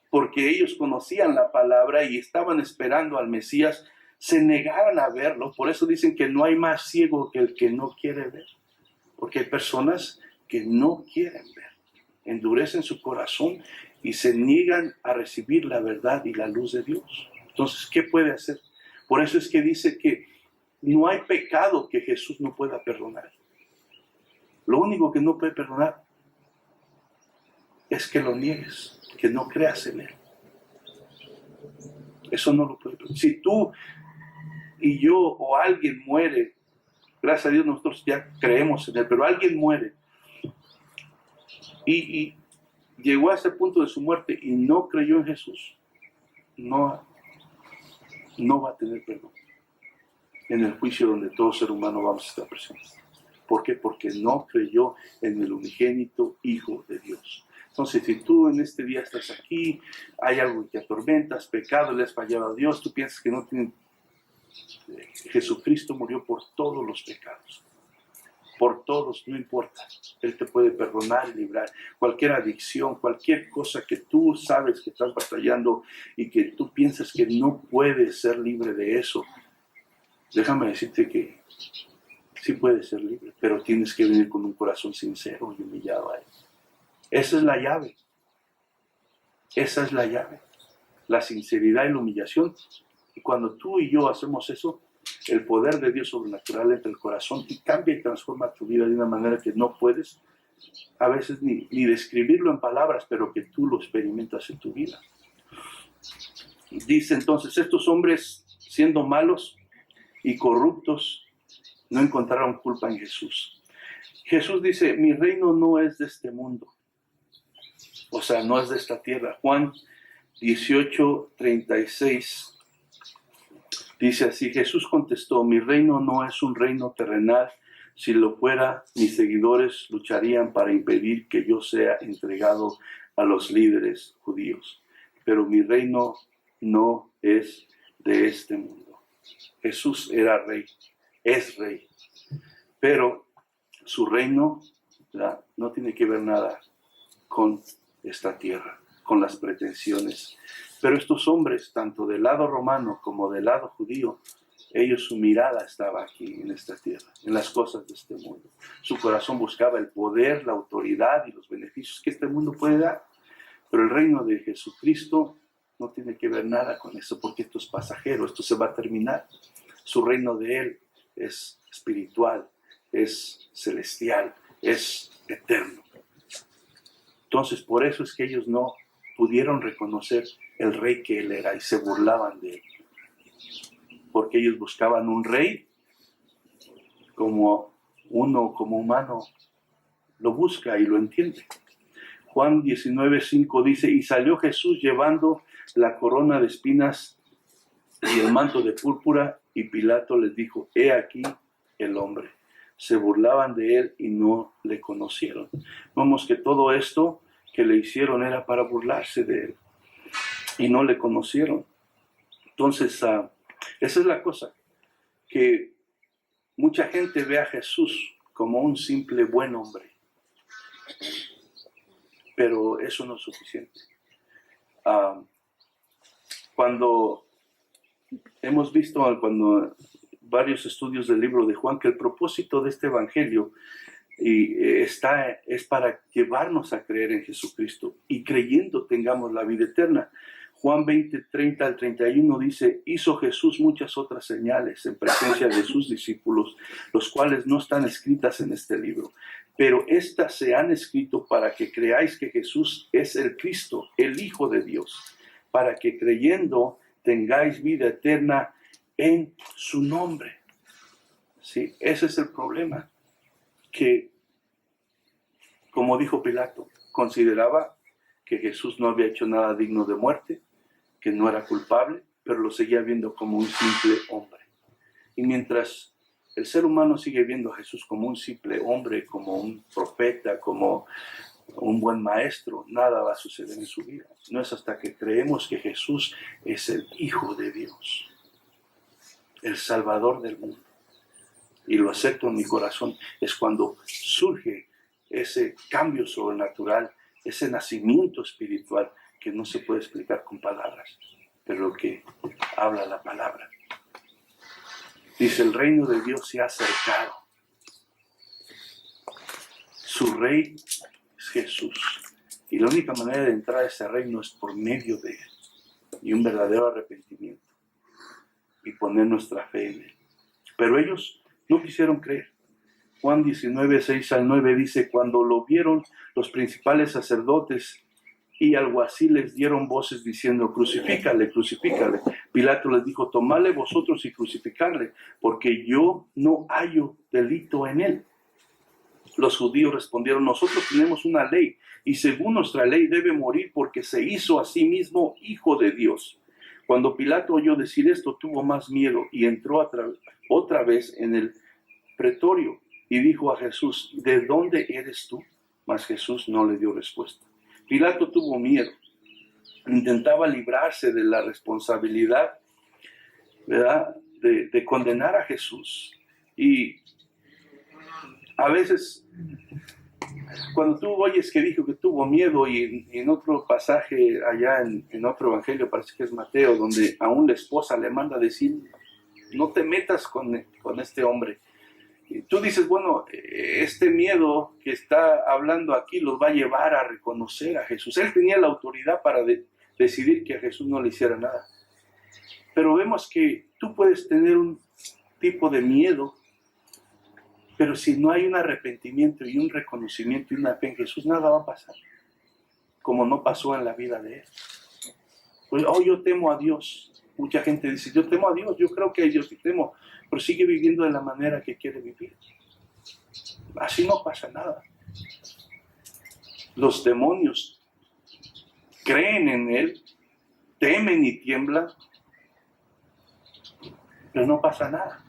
porque ellos conocían la palabra y estaban esperando al Mesías, se negaron a verlo. Por eso dicen que no hay más ciego que el que no quiere ver, porque hay personas que no quieren ver, endurecen su corazón y se niegan a recibir la verdad y la luz de Dios. Entonces, ¿qué puede hacer? Por eso es que dice que no hay pecado que Jesús no pueda perdonar. Lo único que no puede perdonar es que lo niegues, que no creas en Él. Eso no lo puede perdonar. Si tú y yo o alguien muere, gracias a Dios nosotros ya creemos en Él, pero alguien muere y llegó a ese punto de su muerte y no creyó en Jesús, no va a tener perdón en el juicio donde todo ser humano vamos a estar presentes. ¿Por qué? Porque no creyó en el unigénito Hijo de Dios. Entonces, si tú en este día estás aquí, hay algo que te atormenta, has pecado, le has fallado a Dios, tú piensas que no tiene... Jesucristo murió por todos los pecados. Por todos, no importa. Él te puede perdonar y librar. Cualquier adicción, cualquier cosa que tú sabes que estás batallando y que tú piensas que no puedes ser libre de eso, déjame decirte que sí puedes ser libre, pero tienes que venir con un corazón sincero y humillado a Él. Esa es la llave. Esa es la llave. La sinceridad y la humillación. Y cuando tú y yo hacemos eso, el poder de Dios sobrenatural entra en el corazón y cambia y transforma tu vida de una manera que no puedes a veces ni describirlo en palabras, pero que tú lo experimentas en tu vida. Dice entonces, estos hombres, siendo malos y corruptos, no encontraron culpa en Jesús. Jesús dice, mi reino no es de este mundo, o sea, no es de esta tierra. Juan 18:36 dice así, Jesús contestó, mi reino no es un reino terrenal. Si lo fuera, mis seguidores lucharían para impedir que yo sea entregado a los líderes judíos. Pero mi reino no es de este mundo. Jesús era rey, es rey, pero su reino, ¿verdad?, no tiene que ver nada con esta tierra, con las pretensiones. Pero estos hombres, tanto del lado romano como del lado judío, su mirada estaba aquí en esta tierra, en las cosas de este mundo. Su corazón buscaba el poder, la autoridad y los beneficios que este mundo puede dar. Pero el reino de Jesucristo no tiene que ver nada con eso, porque esto es pasajero, esto se va a terminar. Su reino de Él es espiritual, es celestial, es eterno. Entonces, por eso es que ellos no pudieron reconocer el rey que Él era y se burlaban de Él. Porque ellos buscaban un rey como uno, como humano, lo busca y lo entiende. Juan 19:5 dice, y salió Jesús llevando la corona de espinas y el manto de púrpura, y Pilato les dijo, he aquí el hombre. Se burlaban de él y no le conocieron. Vemos que todo esto que le hicieron era para burlarse de él y no le conocieron. Entonces, esa es la cosa, que mucha gente ve a Jesús como un simple buen hombre, pero eso no es suficiente. Cuando hemos visto varios estudios del libro de Juan, que el propósito de este evangelio es para llevarnos a creer en Jesucristo y creyendo tengamos la vida eterna. Juan 20:30-31 dice, hizo Jesús muchas otras señales en presencia de sus discípulos, los cuales no están escritas en este libro, pero estas se han escrito para que creáis que Jesús es el Cristo, el Hijo de Dios, para que creyendo tengáis vida eterna en su nombre. Sí, ese es el problema, que, como dijo Pilato, consideraba que Jesús no había hecho nada digno de muerte, que no era culpable, pero lo seguía viendo como un simple hombre. Y mientras el ser humano sigue viendo a Jesús como un simple hombre, como un profeta, como un buen maestro, nada va a suceder en su vida. No es hasta que creemos que Jesús es el Hijo de Dios, el Salvador del mundo, y lo acepto en mi corazón, es cuando surge ese cambio sobrenatural, ese nacimiento espiritual que no se puede explicar con palabras, pero que habla la palabra. Dice, el reino de Dios se ha acercado. Su rey es Jesús. Y la única manera de entrar a ese reino es por medio de Él. Y un verdadero arrepentimiento. Y poner nuestra fe en Él. Pero ellos no quisieron creer. Juan 19:6-9 dice, cuando lo vieron los principales sacerdotes y alguaciles dieron voces diciendo, crucifícale, crucifícale. Pilato les dijo, tomadle vosotros y crucificadle, porque yo no hallo delito en él. Los judíos respondieron, nosotros tenemos una ley, y según nuestra ley debe morir porque se hizo a sí mismo Hijo de Dios. Cuando Pilato oyó decir esto, tuvo más miedo y entró otra vez en el pretorio y dijo a Jesús, ¿de dónde eres tú? Mas Jesús no le dio respuesta. Pilato tuvo miedo, intentaba librarse de la responsabilidad, ¿verdad?, de condenar a Jesús. Y a veces, cuando tú oyes que dijo que tuvo miedo, y en otro pasaje allá en otro evangelio, parece que es Mateo, donde aún la esposa le manda decir, no te metas con este hombre. Y tú dices, bueno, este miedo que está hablando aquí los va a llevar a reconocer a Jesús. Él tenía la autoridad para decidir que a Jesús no le hiciera nada. Pero vemos que tú puedes tener un tipo de miedo Pero si no hay un arrepentimiento y un reconocimiento y una fe en Jesús, nada va a pasar. Como no pasó en la vida de él. Pues, yo temo a Dios. Mucha gente dice, yo temo a Dios, yo creo que a Dios sí temo, pero sigue viviendo de la manera que quiere vivir. Así no pasa nada. Los demonios creen en Él, temen y tiemblan, pero no pasa nada.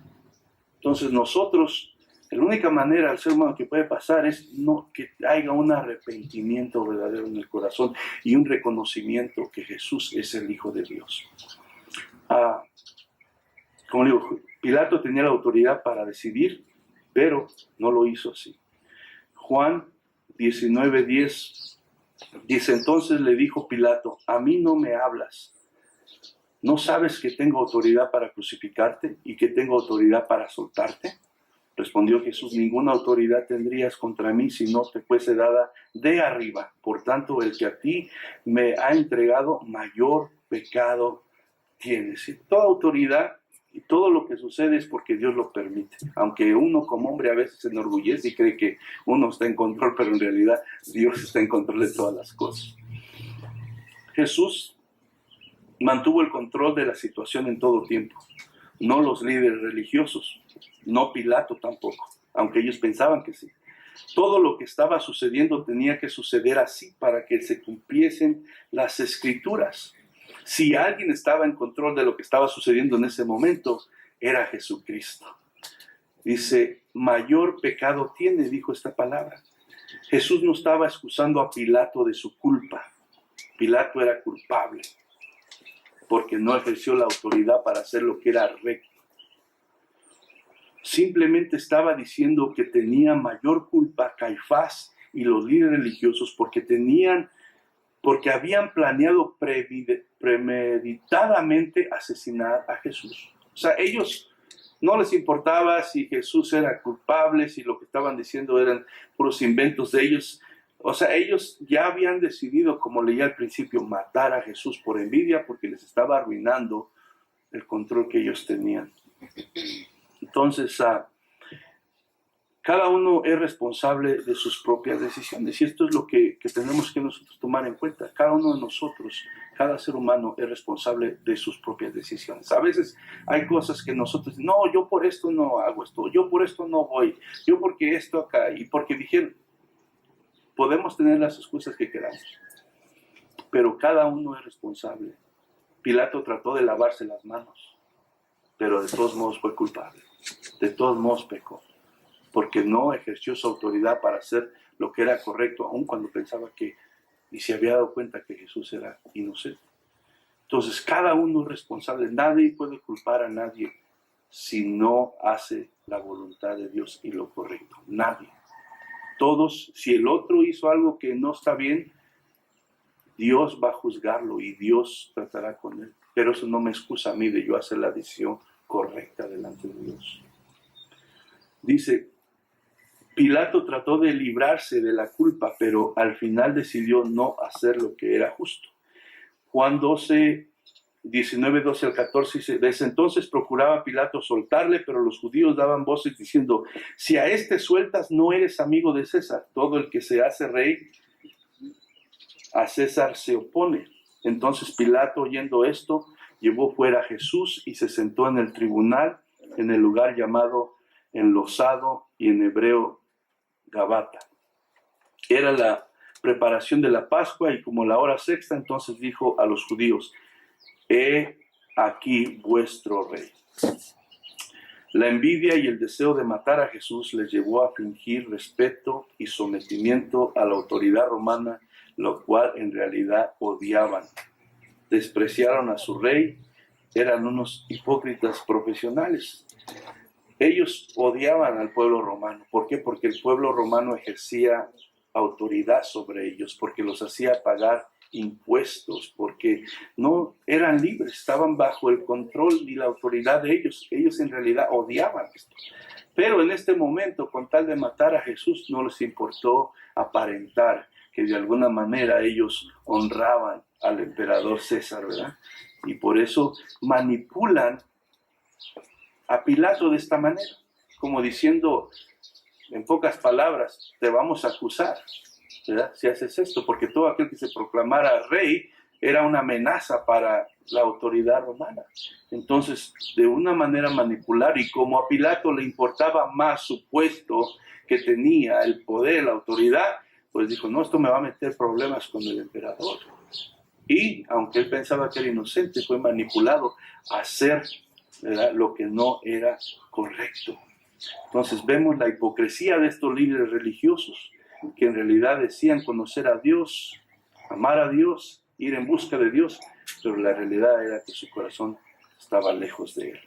Entonces nosotros, la única manera al ser humano que puede pasar es que haya un arrepentimiento verdadero en el corazón y un reconocimiento que Jesús es el Hijo de Dios. Como digo, Pilato tenía la autoridad para decidir, pero no lo hizo así. Juan 19:10 dice, entonces le dijo Pilato, a mí no me hablas. ¿No sabes que tengo autoridad para crucificarte y que tengo autoridad para soltarte? Respondió Jesús, ninguna autoridad tendrías contra mí si no te fuese dada de arriba. Por tanto, el que a ti me ha entregado, mayor pecado tienes. Y toda autoridad y todo lo que sucede es porque Dios lo permite. Aunque uno como hombre a veces se enorgullece y cree que uno está en control, pero en realidad Dios está en control de todas las cosas. Jesús mantuvo el control de la situación en todo tiempo. No los líderes religiosos, no Pilato tampoco, aunque ellos pensaban que sí. Todo lo que estaba sucediendo tenía que suceder así para que se cumpliesen las escrituras. Si alguien estaba en control de lo que estaba sucediendo en ese momento, era Jesucristo. Dice, mayor pecado tiene, dijo esta palabra. Jesús no estaba excusando a Pilato de su culpa. Pilato era culpable porque no ejerció la autoridad para hacer lo que era recto. Simplemente estaba diciendo que tenía mayor culpa Caifás y los líderes religiosos porque habían planeado premeditadamente asesinar a Jesús. O sea, ellos no les importaba si Jesús era culpable, si lo que estaban diciendo eran puros inventos de ellos. O sea, ellos ya habían decidido, como leía al principio, matar a Jesús por envidia porque les estaba arruinando el control que ellos tenían. Entonces, cada uno es responsable de sus propias decisiones y esto es lo que tenemos que nosotros tomar en cuenta. Cada uno de nosotros, cada ser humano es responsable de sus propias decisiones. A veces hay cosas que nosotros, no, yo por esto no hago esto, yo por esto no voy, yo porque esto acá y porque dijeron. Podemos tener las excusas que queramos, pero cada uno es responsable. Pilato trató de lavarse las manos, pero de todos modos fue culpable. De todos modos pecó, porque no ejerció su autoridad para hacer lo que era correcto, aun cuando pensaba y se había dado cuenta que Jesús era inocente. Entonces, cada uno es responsable. Nadie puede culpar a nadie si no hace la voluntad de Dios y lo correcto. Nadie. Todos, si el otro hizo algo que no está bien, Dios va a juzgarlo y Dios tratará con él. Pero eso no me excusa a mí de yo hacer la decisión correcta delante de Dios. Dice, Pilato trató de librarse de la culpa, pero al final decidió no hacer lo que era justo. Juan 12, 19, 12 al 14 dice, desde entonces procuraba Pilato soltarle, pero los judíos daban voces diciendo, si a este sueltas no eres amigo de César, todo el que se hace rey a César se opone. Entonces Pilato, oyendo esto, llevó fuera a Jesús y se sentó en el tribunal, en el lugar llamado Enlosado y en hebreo Gabata. Era la preparación de la Pascua y como la hora sexta, entonces dijo a los judíos, he aquí vuestro rey. La envidia y el deseo de matar a Jesús les llevó a fingir respeto y sometimiento a la autoridad romana, lo cual en realidad odiaban. Despreciaron a su rey, eran unos hipócritas profesionales. Ellos odiaban al pueblo romano. ¿Por qué? Porque el pueblo romano ejercía autoridad sobre ellos, porque los hacía pagar impuestos, porque no eran libres, estaban bajo el control y la autoridad de ellos. Ellos en realidad odiaban esto. Pero en este momento, con tal de matar a Jesús, no les importó aparentar que de alguna manera ellos honraban al emperador César, ¿verdad? Y por eso manipulan a Pilato de esta manera, como diciendo, en pocas palabras, te vamos a acusar, ¿verdad? Si haces esto, porque todo aquel que se proclamara rey era una amenaza para la autoridad romana. Entonces, de una manera manipular, y como a Pilato le importaba más su puesto que tenía, el poder, la autoridad, pues dijo, no, esto me va a meter problemas con el emperador. Y aunque él pensaba que era inocente, fue manipulado a hacer, ¿verdad?, lo que no era correcto. Entonces vemos la hipocresía de estos líderes religiosos, que en realidad decían conocer a Dios, amar a Dios, ir en busca de Dios, pero la realidad era que su corazón estaba lejos de Él.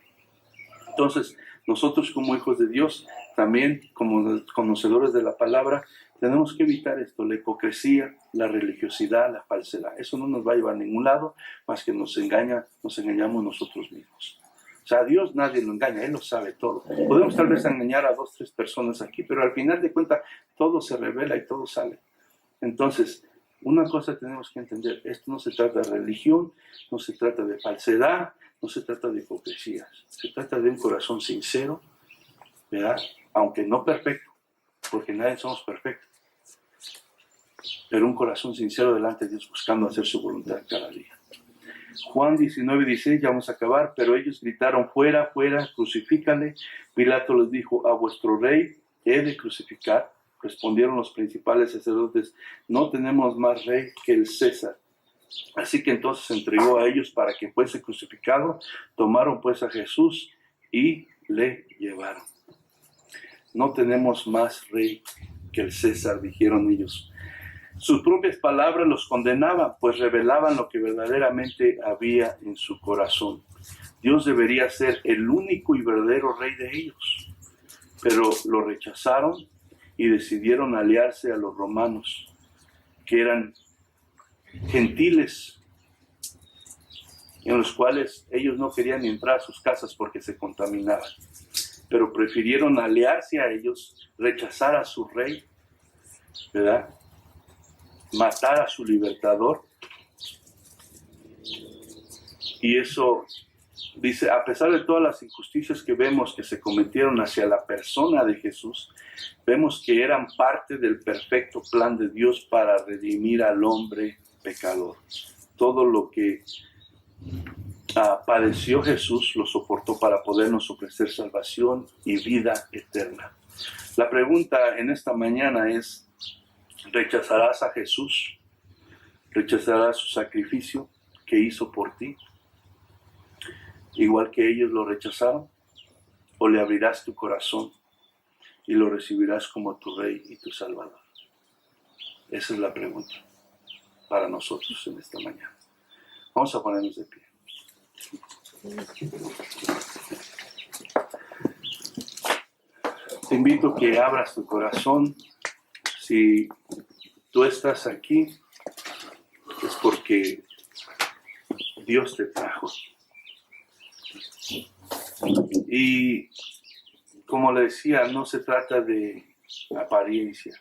Entonces, nosotros como hijos de Dios, también como conocedores de la palabra, tenemos que evitar esto, la hipocresía, la religiosidad, la falsedad. Eso no nos va a llevar a ningún lado, más que nos engañamos nosotros mismos. O sea, a Dios nadie lo engaña, Él lo sabe todo. Podemos tal vez engañar a 2, 3 personas aquí, pero al final de cuentas todo se revela y todo sale. Entonces, una cosa tenemos que entender, esto no se trata de religión, no se trata de falsedad, no se trata de hipocresías, se trata de un corazón sincero, ¿verdad? Aunque no perfecto, porque nadie somos perfectos, pero un corazón sincero delante de Dios buscando hacer su voluntad cada día. Juan 19:16, ya vamos a acabar, pero ellos gritaron, fuera, fuera, crucifícale. Pilato les dijo, a vuestro rey he de crucificar. Respondieron los principales sacerdotes, no tenemos más rey que el César. Así que entonces entregó a ellos para que fuese crucificado. Tomaron pues a Jesús y le llevaron. No tenemos más rey que el César, dijeron ellos. Sus propias palabras los condenaban, pues revelaban lo que verdaderamente había en su corazón. Dios debería ser el único y verdadero rey de ellos, pero lo rechazaron y decidieron aliarse a los romanos, que eran gentiles, en los cuales ellos no querían entrar a sus casas porque se contaminaban, pero prefirieron aliarse a ellos, rechazar a su rey, ¿verdad?, matar a su libertador. Y eso dice, a pesar de todas las injusticias que vemos que se cometieron hacia la persona de Jesús, vemos que eran parte del perfecto plan de Dios para redimir al hombre pecador. Todo lo que padeció Jesús lo soportó para podernos ofrecer salvación y vida eterna. La pregunta en esta mañana es, ¿rechazarás a Jesús? ¿Rechazarás su sacrificio que hizo por ti, igual que ellos lo rechazaron? ¿O le abrirás tu corazón y lo recibirás como tu Rey y tu Salvador? Esa es la pregunta para nosotros en esta mañana. Vamos a ponernos de pie. Te invito a que abras tu corazón. Si tú estás aquí, es porque Dios te trajo. Y como le decía, no se trata de apariencias.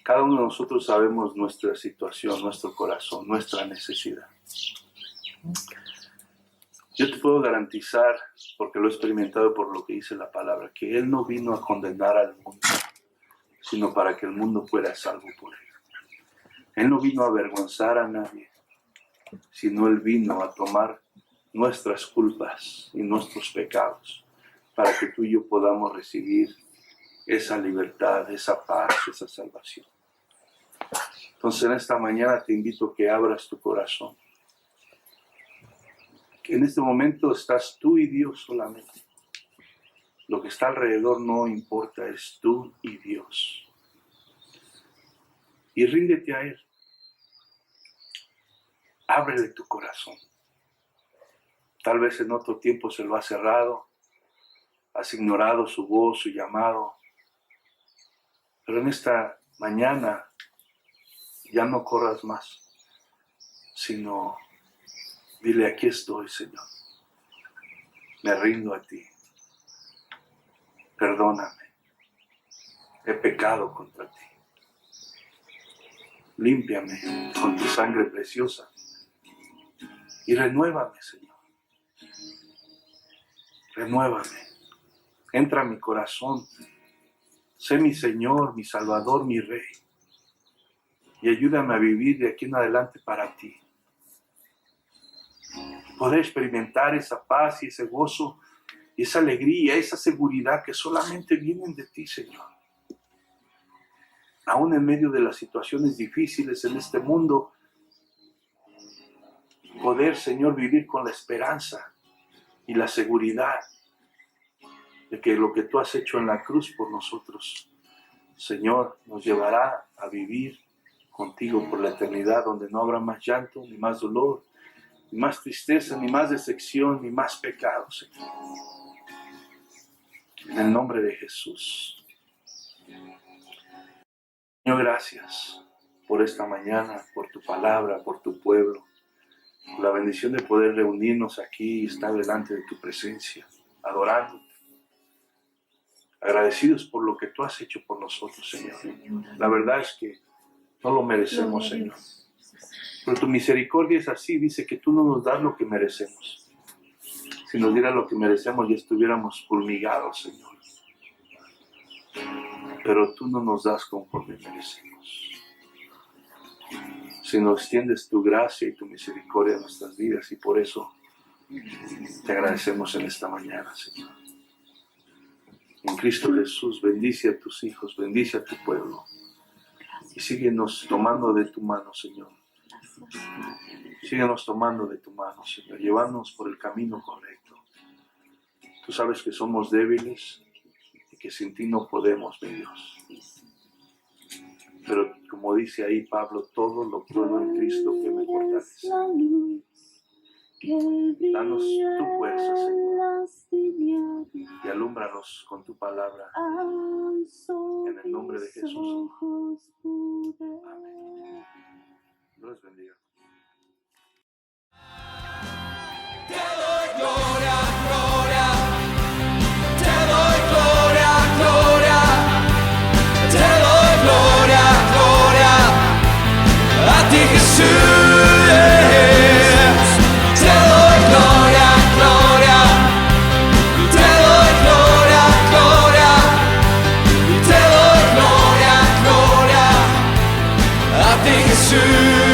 Cada uno de nosotros sabemos nuestra situación, nuestro corazón, nuestra necesidad. Yo te puedo garantizar, porque lo he experimentado por lo que dice la palabra, que Él no vino a condenar al mundo, sino para que el mundo fuera salvo por Él. Él no vino a avergonzar a nadie, sino Él vino a tomar nuestras culpas y nuestros pecados, para que tú y yo podamos recibir esa libertad, esa paz, esa salvación. Entonces en esta mañana te invito a que abras tu corazón. Que en este momento estás tú y Dios solamente. Lo que está alrededor no importa, es tú y Dios. Y ríndete a Él. Ábrele tu corazón. Tal vez en otro tiempo se lo has cerrado, has ignorado su voz, su llamado. Pero en esta mañana ya no corras más, sino dile, aquí estoy, Señor. Me rindo a ti. Perdóname. He pecado contra ti. Límpiame con tu sangre preciosa y renuévame, Señor. Renuévame. Entra a mi corazón Sé mi Señor, mi Salvador, mi Rey. Y ayúdame a vivir de aquí en adelante para ti. Poder experimentar esa paz y ese gozo, y esa alegría, esa seguridad que solamente vienen de ti, Señor. Aún en medio de las situaciones difíciles en este mundo, poder, Señor, vivir con la esperanza y la seguridad de que lo que tú has hecho en la cruz por nosotros, Señor, nos llevará a vivir contigo por la eternidad, donde no habrá más llanto, ni más dolor, ni más tristeza, ni más decepción, ni más pecado, Señor. En el nombre de Jesús. Señor, gracias por esta mañana, por tu palabra, por tu pueblo, por la bendición de poder reunirnos aquí y estar delante de tu presencia, adorándote. Agradecidos por lo que tú has hecho por nosotros, Señor. La verdad es que no lo merecemos, Señor. Pero tu misericordia es así, dice que tú no nos das lo que merecemos. Si nos dieras lo que merecemos, ya estuviéramos fulminados, Señor. Pero tú no nos das conforme merecemos. Si nos extiendes tu gracia y tu misericordia a nuestras vidas, y por eso te agradecemos en esta mañana, Señor. En Cristo Jesús, bendice a tus hijos, bendice a tu pueblo. Y síguenos tomando de tu mano, Señor. Síguenos tomando de tu mano, Señor, llevándonos por el camino correcto. Tú sabes que somos débiles y que sin ti no podemos, mi Dios. Pero como dice ahí Pablo, todo lo puedo en Cristo que me fortalece. Danos tu fuerza, Señor, y alúmbranos con tu palabra. En el nombre de Jesús. Amén. Dios bendiga. Te doy gloria, gloria. Te doy gloria, gloria. Te doy gloria, gloria. A ti, Jesús. Te doy gloria, gloria. Te doy gloria, gloria. Te doy gloria, gloria. A ti, Jesús.